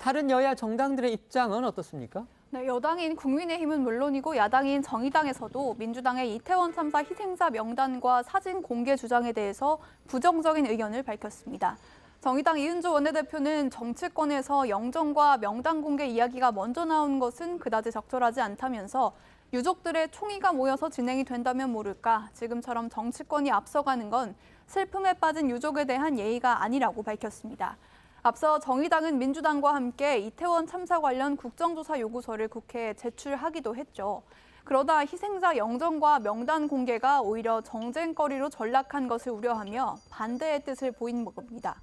다른 여야 정당들의 입장은 어떻습니까? 네, 여당인 국민의힘은 물론이고 야당인 정의당에서도 민주당의 이태원 참사 희생자 명단과 사진 공개 주장에 대해서 부정적인 의견을 밝혔습니다. 정의당 이은주 원내대표는 정치권에서 영정과 명단 공개 이야기가 먼저 나온 것은 그다지 적절하지 않다면서 유족들의 총의가 모여서 진행이 된다면 모를까 지금처럼 정치권이 앞서가는 건 슬픔에 빠진 유족에 대한 예의가 아니라고 밝혔습니다. 앞서 정의당은 민주당과 함께 이태원 참사 관련 국정조사 요구서를 국회에 제출하기도 했죠. 그러다 희생자 영정과 명단 공개가 오히려 정쟁거리로 전락한 것을 우려하며 반대의 뜻을 보인 겁니다.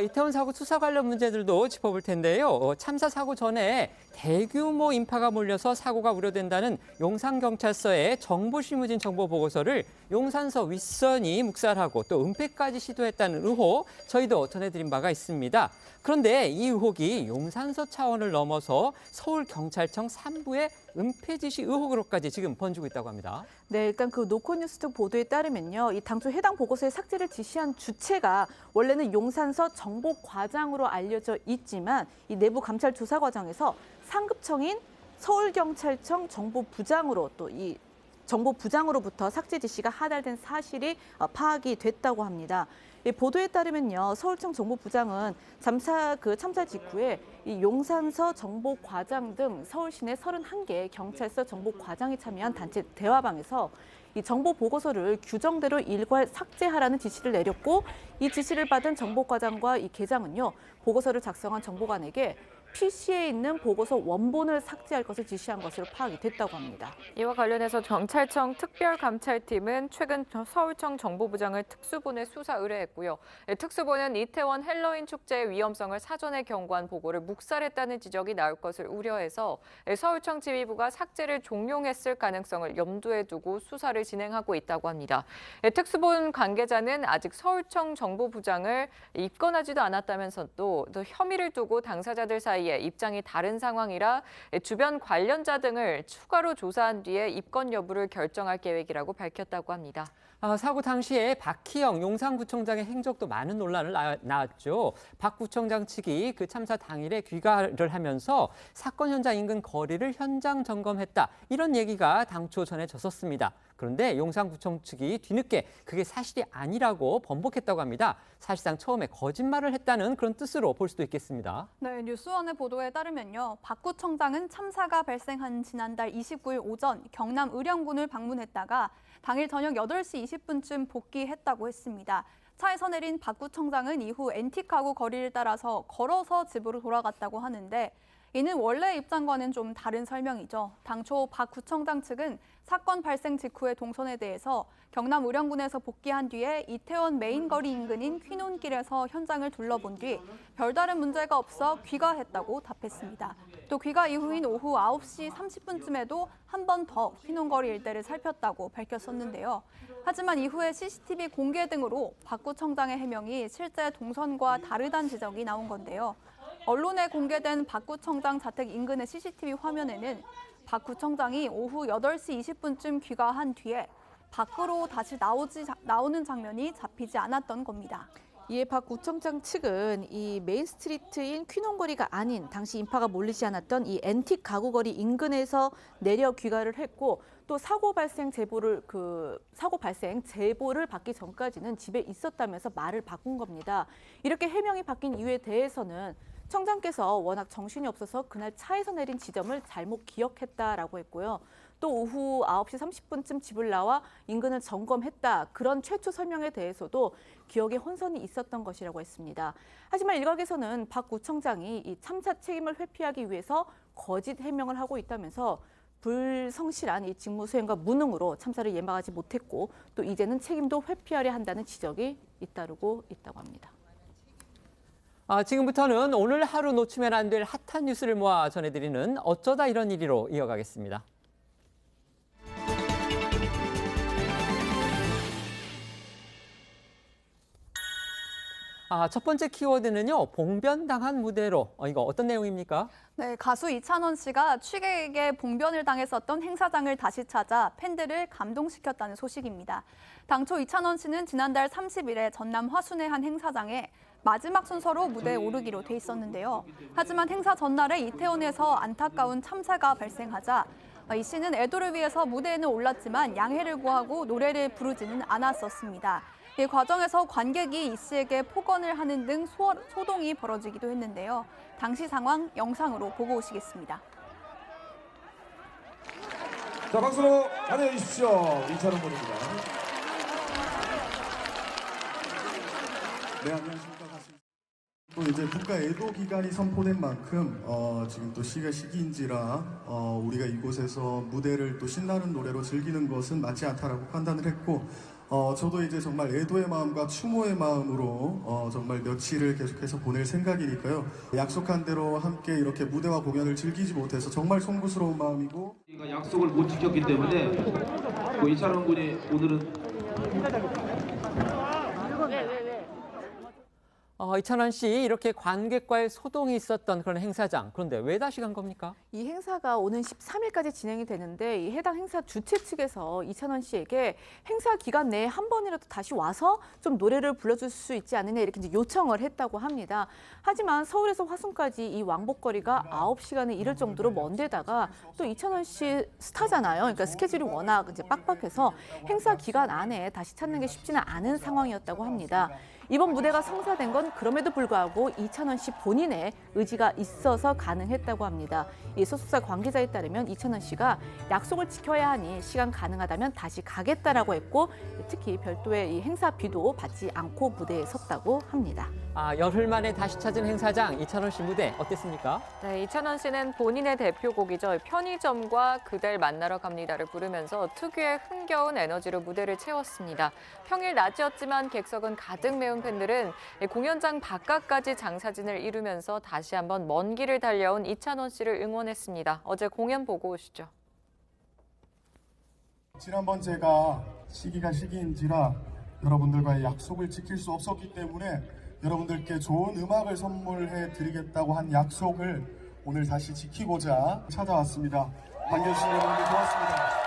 이태원 사고 수사 관련 문제들도 짚어볼 텐데요. 참사 사고 전에 대규모 인파가 몰려서 사고가 우려된다는 용산경찰서의 정보실무진 정보보고서를 용산서 윗선이 묵살하고 또 은폐까지 시도했다는 의혹 저희도 전해드린 바가 있습니다. 그런데 이 의혹이 용산서 차원을 넘어서 서울경찰청 3부의 은폐 지시 의혹으로까지 지금 번지고 있다고 합니다. 네, 일단 그 노컷뉴스 쪽 보도에 따르면요. 이 당초 해당 보고서의 삭제를 지시한 주체가 원래는 용산서 정보과장으로 알려져 있지만 이 내부 감찰 조사 과정에서 상급청인 서울경찰청 정보부장으로 또 이 정보부장으로부터 삭제 지시가 하달된 사실이 파악이 됐다고 합니다. 이 보도에 따르면요, 서울청 정보부장은 참사 직후에 이 용산서 정보과장 등 서울 시내 31개 경찰서 정보과장이 참여한 단체 대화방에서 이 정보 보고서를 규정대로 일괄 삭제하라는 지시를 내렸고 이 지시를 받은 정보과장과 이 계장은요, 보고서를 작성한 정보관에게 PC에 있는 보고서 원본을 삭제할 것을 지시한 것으로 파악이 됐다고 합니다. 이와 관련해서 경찰청 특별감찰팀은 최근 서울청 정보부장을 특수본에 수사 의뢰했고요. 특수본은 이태원 헬로윈 축제의 위험성을 사전에 경고한 보고를 묵살했다는 지적이 나올 것을 우려해서 서울청 지휘부가 삭제를 종용했을 가능성을 염두에 두고 수사를 진행하고 있다고 합니다. 특수본 관계자는 아직 서울청 정보부장을 입건하지도 않았다면서도 또 혐의를 두고 당사자들 사이에 입장이 다른 상황이라 주변 관련자 등을 추가로 조사한 뒤에 입건 여부를 결정할 계획이라고 밝혔다고 합니다. 사고 당시에 박희영 용산구청장의 행적도 많은 논란을 낳았죠. 박 구청장 측이 그 참사 당일에 귀가를 하면서 사건 현장 인근 거리를 현장 점검했다. 이런 얘기가 당초 전해졌었습니다. 그런데 용산구청 측이 뒤늦게 그게 사실이 아니라고 번복했다고 합니다. 사실상 처음에 거짓말을 했다는 그런 뜻으로 볼 수도 있겠습니다. 네, 뉴스원의 보도에 따르면요. 박 구청장은 참사가 발생한 지난달 29일 오전 경남 의령군을 방문했다가 당일 저녁 8시 20분쯤 복귀했다고 했습니다. 차에서 내린 박 구청장은 이후 앤틱하고 거리를 따라서 걸어서 집으로 돌아갔다고 하는데 이는 원래 입장과는 좀 다른 설명이죠. 당초 박 구청장 측은 사건 발생 직후의 동선에 대해서 경남 의령군에서 복귀한 뒤에 이태원 메인 거리 인근인 퀴논길에서 현장을 둘러본 뒤 별다른 문제가 없어 귀가했다고 답했습니다. 또 귀가 이후인 오후 9시 30분쯤에도 한 번 더 퀴논거리 일대를 살폈다고 밝혔었는데요. 하지만 이후에 CCTV 공개 등으로 박 구청장의 해명이 실제 동선과 다르다는 지적이 나온 건데요. 언론에 공개된 박 구청장 자택 인근의 CCTV 화면에는 박 구청장이 오후 8시 20분쯤 귀가한 뒤에 밖으로 다시 나오는 장면이 잡히지 않았던 겁니다. 이에 박 구청장 측은 이 메인 스트리트인 퀴논거리가 아닌 당시 인파가 몰리지 않았던 이 앤틱 가구거리 인근에서 내려 귀가를 했고 또 사고 발생 제보를 받기 전까지는 집에 있었다면서 말을 바꾼 겁니다. 이렇게 해명이 바뀐 이유에 대해서는 청장께서 워낙 정신이 없어서 그날 차에서 내린 지점을 잘못 기억했다라고 했고요. 또 오후 9시 30분쯤 집을 나와 인근을 점검했다. 그런 최초 설명에 대해서도 기억에 혼선이 있었던 것이라고 했습니다. 하지만 일각에서는 박 구청장이 이 참사 책임을 회피하기 위해서 거짓 해명을 하고 있다면서 불성실한 이 직무 수행과 무능으로 참사를 예방하지 못했고 또 이제는 책임도 회피하려 한다는 지적이 잇따르고 있다고 합니다. 지금부터는 오늘 하루 놓치면 안 될 핫한 뉴스를 모아 전해드리는 어쩌다 이런 일이로 이어가겠습니다. 첫 번째 키워드는요, 봉변당한 무대로. 이거 어떤 내용입니까? 네, 가수 이찬원 씨가 취객에게 봉변을 당했었던 행사장을 다시 찾아 팬들을 감동시켰다는 소식입니다. 당초 이찬원 씨는 지난달 30일에 전남 화순의 한 행사장에 마지막 순서로 무대에 오르기로 돼 있었는데요. 하지만 행사 전날에 이태원에서 안타까운 참사가 발생하자 이 씨는 애도를 위해서 무대에는 올랐지만 양해를 구하고 노래를 부르지는 않았었습니다. 이 과정에서 관객이 이 씨에게 폭언을 하는 등 소동이 벌어지기도 했는데요. 당시 상황 영상으로 보고 오시겠습니다. 자, 박수로 환영해 주십시오. 이찬원 군입니다. 네, 안녕하십니까. 또 이제 국가 애도 기간이 선포된 만큼 지금 또 시기인지라 우리가 이곳에서 무대를 또 신나는 노래로 즐기는 것은 맞지 않다라고 판단을 했고 저도 이제 정말 애도의 마음과 추모의 마음으로 정말 며칠을 계속해서 보낼 생각이니까요. 약속한 대로 함께 이렇게 무대와 공연을 즐기지 못해서 정말 송구스러운 마음이고 약속을 못 지켰기 때문에 이찬원 군이 오늘은 이찬원 씨, 이렇게 관객과의 소동이 있었던 그런 행사장. 그런데 왜 다시 간 겁니까? 이 행사가 오는 13일까지 진행이 되는데 이 해당 행사 주최 측에서 이찬원 씨에게 행사 기간 내에 한 번이라도 다시 와서 좀 노래를 불러줄 수 있지 않느냐 이렇게 이제 요청을 했다고 합니다. 하지만 서울에서 화순까지 이 왕복거리가 9시간에 이를 정도로 먼데다가 또 이찬원 씨 스타잖아요. 그러니까 스케줄이 워낙 이제 빡빡해서 행사 기간 안에 다시 찾는 게 쉽지는 않은 상황이었다고 합니다. 이번 무대가 성사된 건 그럼에도 불구하고 이찬원 씨 본인의 의지가 있어서 가능했다고 합니다. 이 소속사 관계자에 따르면 이찬원 씨가 약속을 지켜야 하니 시간 가능하다면 다시 가겠다라고 했고 특히 별도의 이 행사비도 받지 않고 무대에 섰다고 합니다. 열흘 만에 다시 찾은 행사장, 이찬원 씨 무대 어땠습니까? 네, 이찬원 씨는 본인의 대표곡이죠. 편의점과 그댈 만나러 갑니다를 부르면서 특유의 흥겨운 에너지로 무대를 채웠습니다. 평일 낮이었지만 객석은 가득 메운 팬들은 공연장 바깥까지 장사진을 이루면서 다시 한번 먼 길을 달려온 이찬원 씨를 응원했습니다. 어제 공연 보고 오시죠. 지난번 제가 시기가 시기인지라 여러분들과의 약속을 지킬 수 없었기 때문에 여러분들께 좋은 음악을 선물해 드리겠다고 한 약속을 오늘 다시 지키고자 찾아왔습니다. 반겨주신 여러분들 고맙습니다.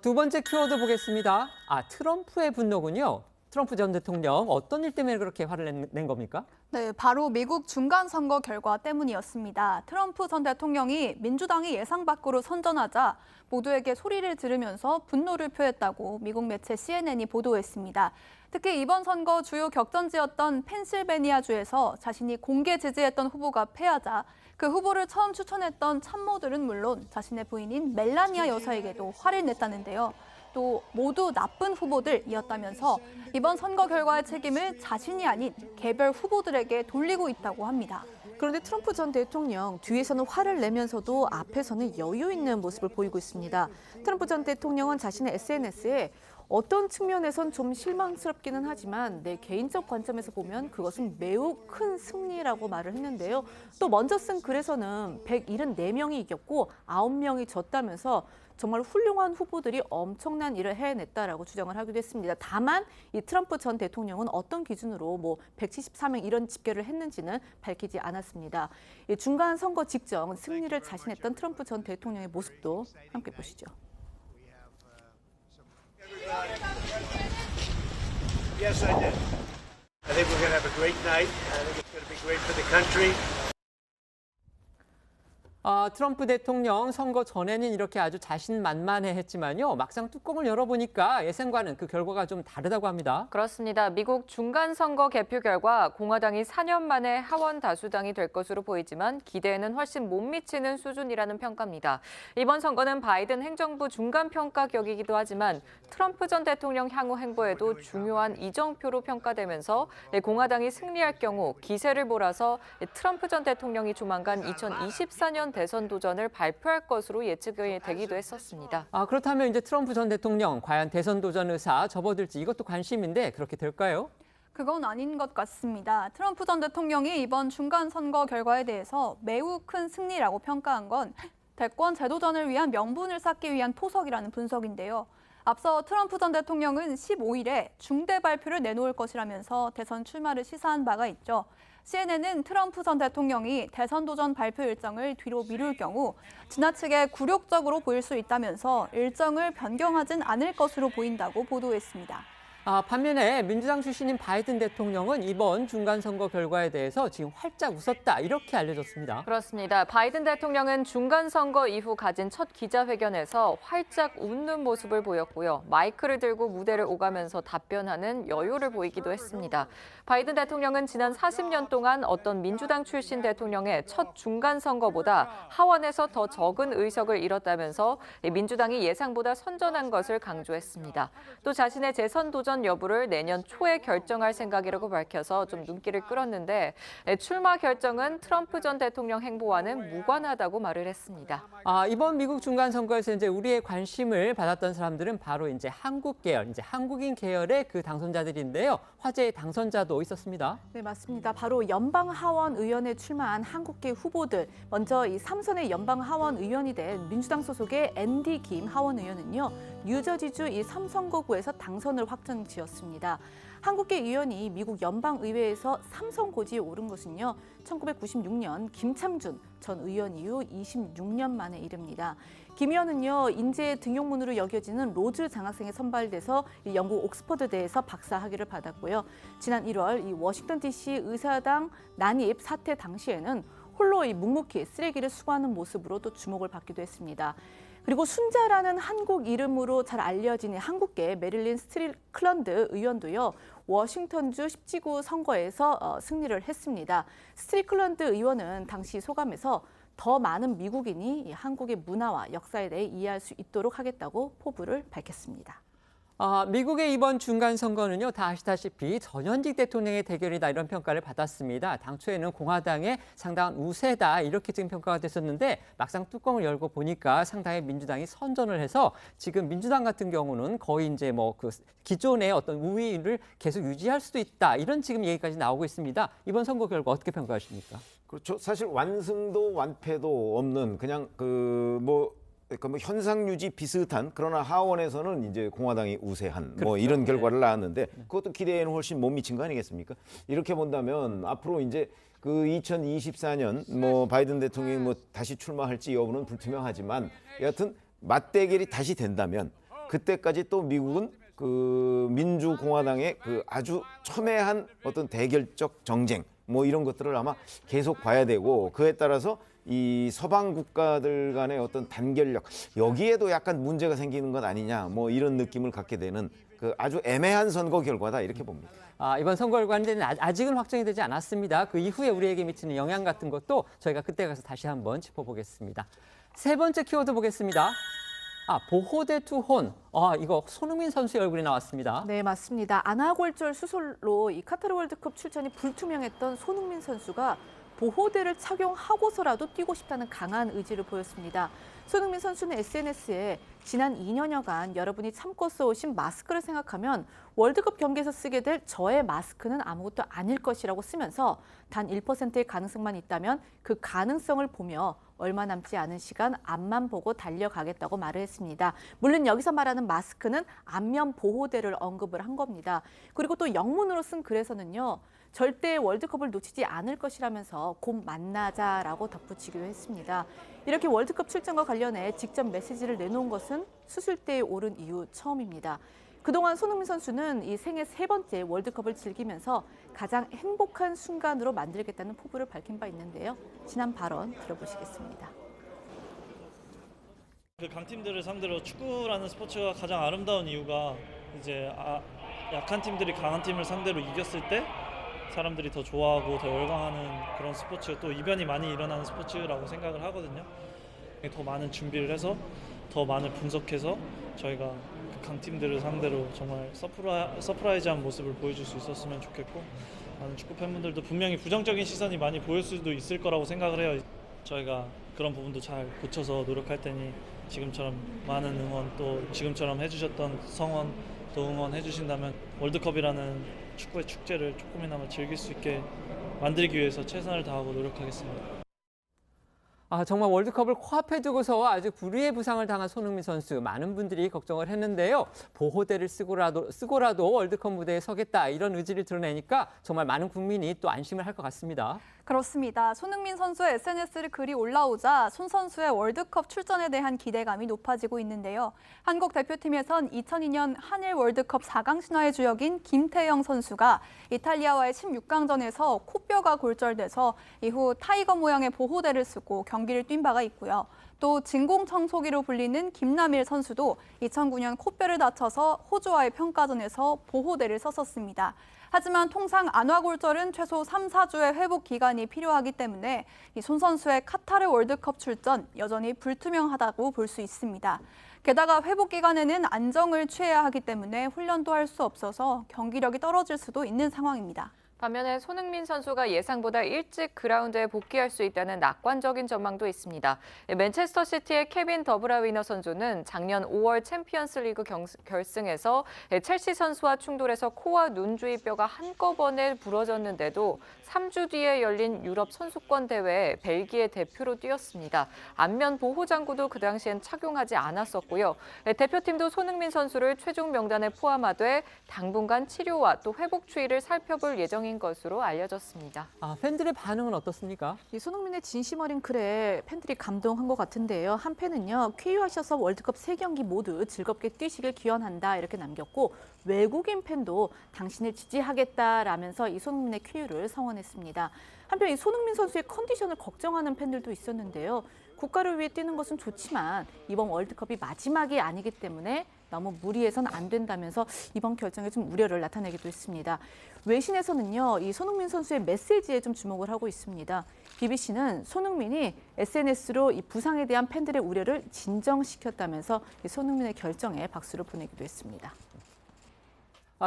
두 번째 키워드 보겠습니다. 트럼프의 분노군요. 트럼프 전 대통령 어떤 일 때문에 그렇게 화를 낸 겁니까? 네, 바로 미국 중간선거 결과 때문이었습니다. 트럼프 전 대통령이 민주당이 예상 밖으로 선전하자 모두에게 소리를 지르면서 분노를 표했다고 미국 매체 CNN이 보도했습니다. 특히 이번 선거 주요 격전지였던 펜실베니아주에서 자신이 공개 지지했던 후보가 패하자 그 후보를 처음 추천했던 참모들은 물론 자신의 부인인 멜라니아 여사에게도 화를 냈다는데요. 또 모두 나쁜 후보들이었다면서 이번 선거 결과의 책임을 자신이 아닌 개별 후보들에게 돌리고 있다고 합니다. 그런데 트럼프 전 대통령 뒤에서는 화를 내면서도 앞에서는 여유 있는 모습을 보이고 있습니다. 트럼프 전 대통령은 자신의 SNS에 어떤 측면에선 좀 실망스럽기는 하지만 내 개인적 관점에서 보면 그것은 매우 큰 승리라고 말을 했는데요. 또 먼저 쓴 글에서는 174명이 이겼고 9명이 졌다면서 정말 훌륭한 후보들이 엄청난 일을 해냈다라고 주장을 하기도 했습니다. 다만 이 트럼프 전 대통령은 어떤 기준으로 174명 이런 집계를 했는지는 밝히지 않았습니다. 이 중간 선거 직전 승리를 자신했던 트럼프 전 대통령의 모습도 함께 보시죠. Yes, I did. I think we're going to have a great night. I think it's going to be great for the country. 트럼프 대통령 선거 전에는 이렇게 아주 자신만만해했지만요. 막상 뚜껑을 열어보니까 예상과는 그 결과가 좀 다르다고 합니다. 그렇습니다. 미국 중간선거 개표 결과 공화당이 4년 만에 하원 다수당이 될 것으로 보이지만 기대에는 훨씬 못 미치는 수준이라는 평가입니다. 이번 선거는 바이든 행정부 중간평가격이기도 하지만 트럼프 전 대통령 향후 행보에도 중요한 이정표로 평가되면서 공화당이 승리할 경우 기세를 몰아서 트럼프 전 대통령이 조만간 2024년 대선 도전을 발표할 것으로 예측이 되기도 했었습니다. 그렇다면 이제 트럼프 전 대통령 과연 대선 도전 의사 접어들지 이것도 관심인데 그렇게 될까요? 그건 아닌 것 같습니다. 트럼프 전 대통령이 이번 중간 선거 결과에 대해서 매우 큰 승리라고 평가한 건 대권 재도전을 위한 명분을 쌓기 위한 포석이라는 분석인데요. 앞서 트럼프 전 대통령은 15일에 중대 발표를 내놓을 것이라면서 대선 출마를 시사한 바가 있죠. CNN은 트럼프 전 대통령이 대선 도전 발표 일정을 뒤로 미룰 경우 지나치게 굴욕적으로 보일 수 있다면서 일정을 변경하진 않을 것으로 보인다고 보도했습니다. 반면에 민주당 출신인 바이든 대통령은 이번 중간선거 결과에 대해서 지금 활짝 웃었다 이렇게 알려졌습니다. 그렇습니다. 바이든 대통령은 중간선거 이후 가진 첫 기자회견에서 활짝 웃는 모습을 보였고요. 마이크를 들고 무대를 오가면서 답변하는 여유를 보이기도 했습니다. 바이든 대통령은 지난 40년 동안 어떤 민주당 출신 대통령의 첫 중간선거보다 하원에서 더 적은 의석을 잃었다면서 민주당이 예상보다 선전한 것을 강조했습니다. 또 자신의 재선 도전 여부를 내년 초에 결정할 생각이라고 밝혀서 좀 눈길을 끌었는데 출마 결정은 트럼프 전 대통령 행보와는 무관하다고 말을 했습니다. 이번 미국 중간 선거에서 이제 우리의 관심을 받았던 사람들은 바로 이제 한국 계열, 이제 한국인 계열의 그 당선자들인데요. 화제의 당선자도 있었습니다. 네, 맞습니다. 바로 연방 하원 의원에 출마한 한국계 후보들. 먼저 이 3선의 연방 하원 의원이 된 민주당 소속의 앤디 김 하원 의원은요. 뉴저지주 이 3선거구에서 당선을 확정지었습니다. 한국계 의원이 미국 연방의회에서 3선 고지에 오른 것은요. 1996년 김창준 전 의원 이후 26년 만의 일입니다. 김 의원은요. 인재의 등용문으로 여겨지는 로즈 장학생에 선발돼서 영국 옥스퍼드대에서 박사 학위를 받았고요. 지난 1월 이 워싱턴 DC 의사당 난입 사태 당시에는 홀로 이 묵묵히 쓰레기를 수거하는 모습으로 또 주목을 받기도 했습니다. 그리고 순자라는 한국 이름으로 잘 알려진 한국계 메릴린 스트리클런드 의원도요. 워싱턴주 10지구 선거에서 승리를 했습니다. 스트리클런드 의원은 당시 소감에서 더 많은 미국인이 한국의 문화와 역사에 대해 이해할 수 있도록 하겠다고 포부를 밝혔습니다. 미국의 이번 중간 선거는요, 다 아시다시피 전현직 대통령의 대결이다 이런 평가를 받았습니다. 당초에는 공화당의 상당한 우세다 이렇게 지금 평가가 됐었는데 막상 뚜껑을 열고 보니까 상당히 민주당이 선전을 해서 지금 민주당 같은 경우는 거의 이제 뭐 그 기존의 어떤 우위를 계속 유지할 수도 있다 이런 지금 얘기까지 나오고 있습니다. 이번 선거 결과 어떻게 평가하십니까? 그렇죠. 사실 완승도 완패도 없는 그냥 뭐 현상 유지 비슷한 그러나 하원에서는 이제 공화당이 우세한 뭐 이런 결과를 낳았는데 그것도 기대에는 훨씬 못 미친 거 아니겠습니까? 이렇게 본다면 앞으로 이제 그 2024년 뭐 바이든 대통령이 뭐 다시 출마할지 여부는 불투명하지만 여하튼 맞대결이 다시 된다면 그때까지 또 미국은 그 민주공화당의 그 아주 첨예한 어떤 대결적 정쟁 뭐 이런 것들을 아마 계속 봐야 되고 그에 따라서 이 서방 국가들 간의 어떤 단결력 여기에도 약간 문제가 생기는 것 아니냐 뭐 이런 느낌을 갖게 되는 그 아주 애매한 선거 결과다 이렇게 봅니다. 이번 선거 결과는 아직은 확정이 되지 않았습니다. 그 이후에 우리에게 미치는 영향 같은 것도 저희가 그때 가서 다시 한번 짚어보겠습니다. 세 번째 키워드 보겠습니다. 보호대 투혼. 이거 손흥민 선수의 얼굴이 나왔습니다. 네, 맞습니다. 안아골절 수술로 이 카타르 월드컵 출전이 불투명했던 손흥민 선수가 보호대를 착용하고서라도 뛰고 싶다는 강한 의지를 보였습니다. 손흥민 선수는 SNS에 지난 2년여간 여러분이 참고 써오신 마스크를 생각하면 월드컵 경기에서 쓰게 될 저의 마스크는 아무것도 아닐 것이라고 쓰면서 단 1%의 가능성만 있다면 그 가능성을 보며 얼마 남지 않은 시간 앞만 보고 달려가겠다고 말을 했습니다. 물론 여기서 말하는 마스크는 안면 보호대를 언급을 한 겁니다. 그리고 또 영문으로 쓴 글에서는요. 절대 월드컵을 놓치지 않을 것이라면서 곧 만나자라고 덧붙이기도 했습니다. 이렇게 월드컵 출전과 관련해 직접 메시지를 내놓은 것은 수술대에 오른 이후 처음입니다. 그동안 손흥민 선수는 이 생애 3번째 월드컵을 즐기면서 가장 행복한 순간으로 만들겠다는 포부를 밝힌 바 있는데요. 지난 발언 들어보시겠습니다. 그 강팀들을 상대로 축구라는 스포츠가 가장 아름다운 이유가 이제 약한 팀들이 강한 팀을 상대로 이겼을 때 사람들이 더 좋아하고 더 열광하는 그런 스포츠, 또 이변이 많이 일어나는 스포츠라고 생각을 하거든요. 더 많은 준비를 해서 더 많은 분석해서 저희가 그 강팀들을 상대로 정말 서프라이즈한 모습을 보여줄 수 있었으면 좋겠고, 많은 축구 팬분들도 분명히 부정적인 시선이 많이 보일 수도 있을 거라고 생각을 해요. 저희가 그런 부분도 잘 고쳐서 노력할 테니 지금처럼 많은 응원, 또 지금처럼 해주셨던 성원 또 응원해 주신다면 월드컵이라는 축구의 축제를 조금이나마 즐길 수 있게 만들기 위해서 최선을 다하고 노력하겠습니다. 정말 월드컵을 코앞에 두고서 아주 불의의 부상을 당한 손흥민 선수, 많은 분들이 걱정을 했는데요. 보호대를 쓰고라도 월드컵 무대에 서겠다, 이런 의지를 드러내니까 정말 많은 국민이 또 안심을 할 것 같습니다. 그렇습니다. 손흥민 선수의 SNS를 글이 올라오자 손 선수의 월드컵 출전에 대한 기대감이 높아지고 있는데요. 한국 대표팀에선 2002년 한일 월드컵 4강 신화의 주역인 김태형 선수가 이탈리아와의 16강전에서 코뼈가 골절돼서 이후 타이거 모양의 보호대를 쓰고 경기를 뛴 바가 있고요. 또 진공청소기로 불리는 김남일 선수도 2009년 코뼈를 다쳐서 호주와의 평가전에서 보호대를 썼었습니다. 하지만 통상 안화골절은 최소 3, 4주의 회복 기간이 필요하기 때문에 이 손 선수의 카타르 월드컵 출전 여전히 불투명하다고 볼 수 있습니다. 게다가 회복 기간에는 안정을 취해야 하기 때문에 훈련도 할 수 없어서 경기력이 떨어질 수도 있는 상황입니다. 반면에 손흥민 선수가 예상보다 일찍 그라운드에 복귀할 수 있다는 낙관적인 전망도 있습니다. 맨체스터 시티의 케빈 더브라위너 선수는 작년 5월 챔피언스 리그 결승에서 첼시 선수와 충돌해서 코와 눈 주위 뼈가 한꺼번에 부러졌는데도 3주 뒤에 열린 유럽 선수권 대회에 벨기에 대표로 뛰었습니다. 안면 보호 장구도 그 당시엔 착용하지 않았었고요. 대표팀도 손흥민 선수를 최종 명단에 포함하되 당분간 치료와 또 회복 추이를 살펴볼 예정인 것으로 알려졌습니다. 팬들의 반응은 어떻습니까? 이 손흥민의 진심 어린 글에 팬들이 감동한 것 같은데요. 한 팬은요, 쾌유하셔서 월드컵 3경기 모두 즐겁게 뛰시길 기원한다, 이렇게 남겼고, 외국인 팬도 당신을 지지하겠다라면서 이 손흥민의 쾌유를 성원했습니다. 한편 이 손흥민 선수의 컨디션을 걱정하는 팬들도 있었는데요. 국가를 위해 뛰는 것은 좋지만 이번 월드컵이 마지막이 아니기 때문에 너무 무리해서는 안 된다면서 이번 결정에 좀 우려를 나타내기도 했습니다. 외신에서는요, 이 손흥민 선수의 메시지에 좀 주목을 하고 있습니다. BBC는 손흥민이 SNS로 이 부상에 대한 팬들의 우려를 진정시켰다면서 이 손흥민의 결정에 박수를 보내기도 했습니다.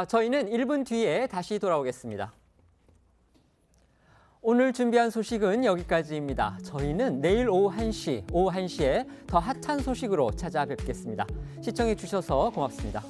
저희는 1분 뒤에 다시 돌아오겠습니다. 오늘 준비한 소식은 여기까지입니다. 저희는 내일 오후 1시에 더 핫한 소식으로 찾아뵙겠습니다. 시청해 주셔서 고맙습니다.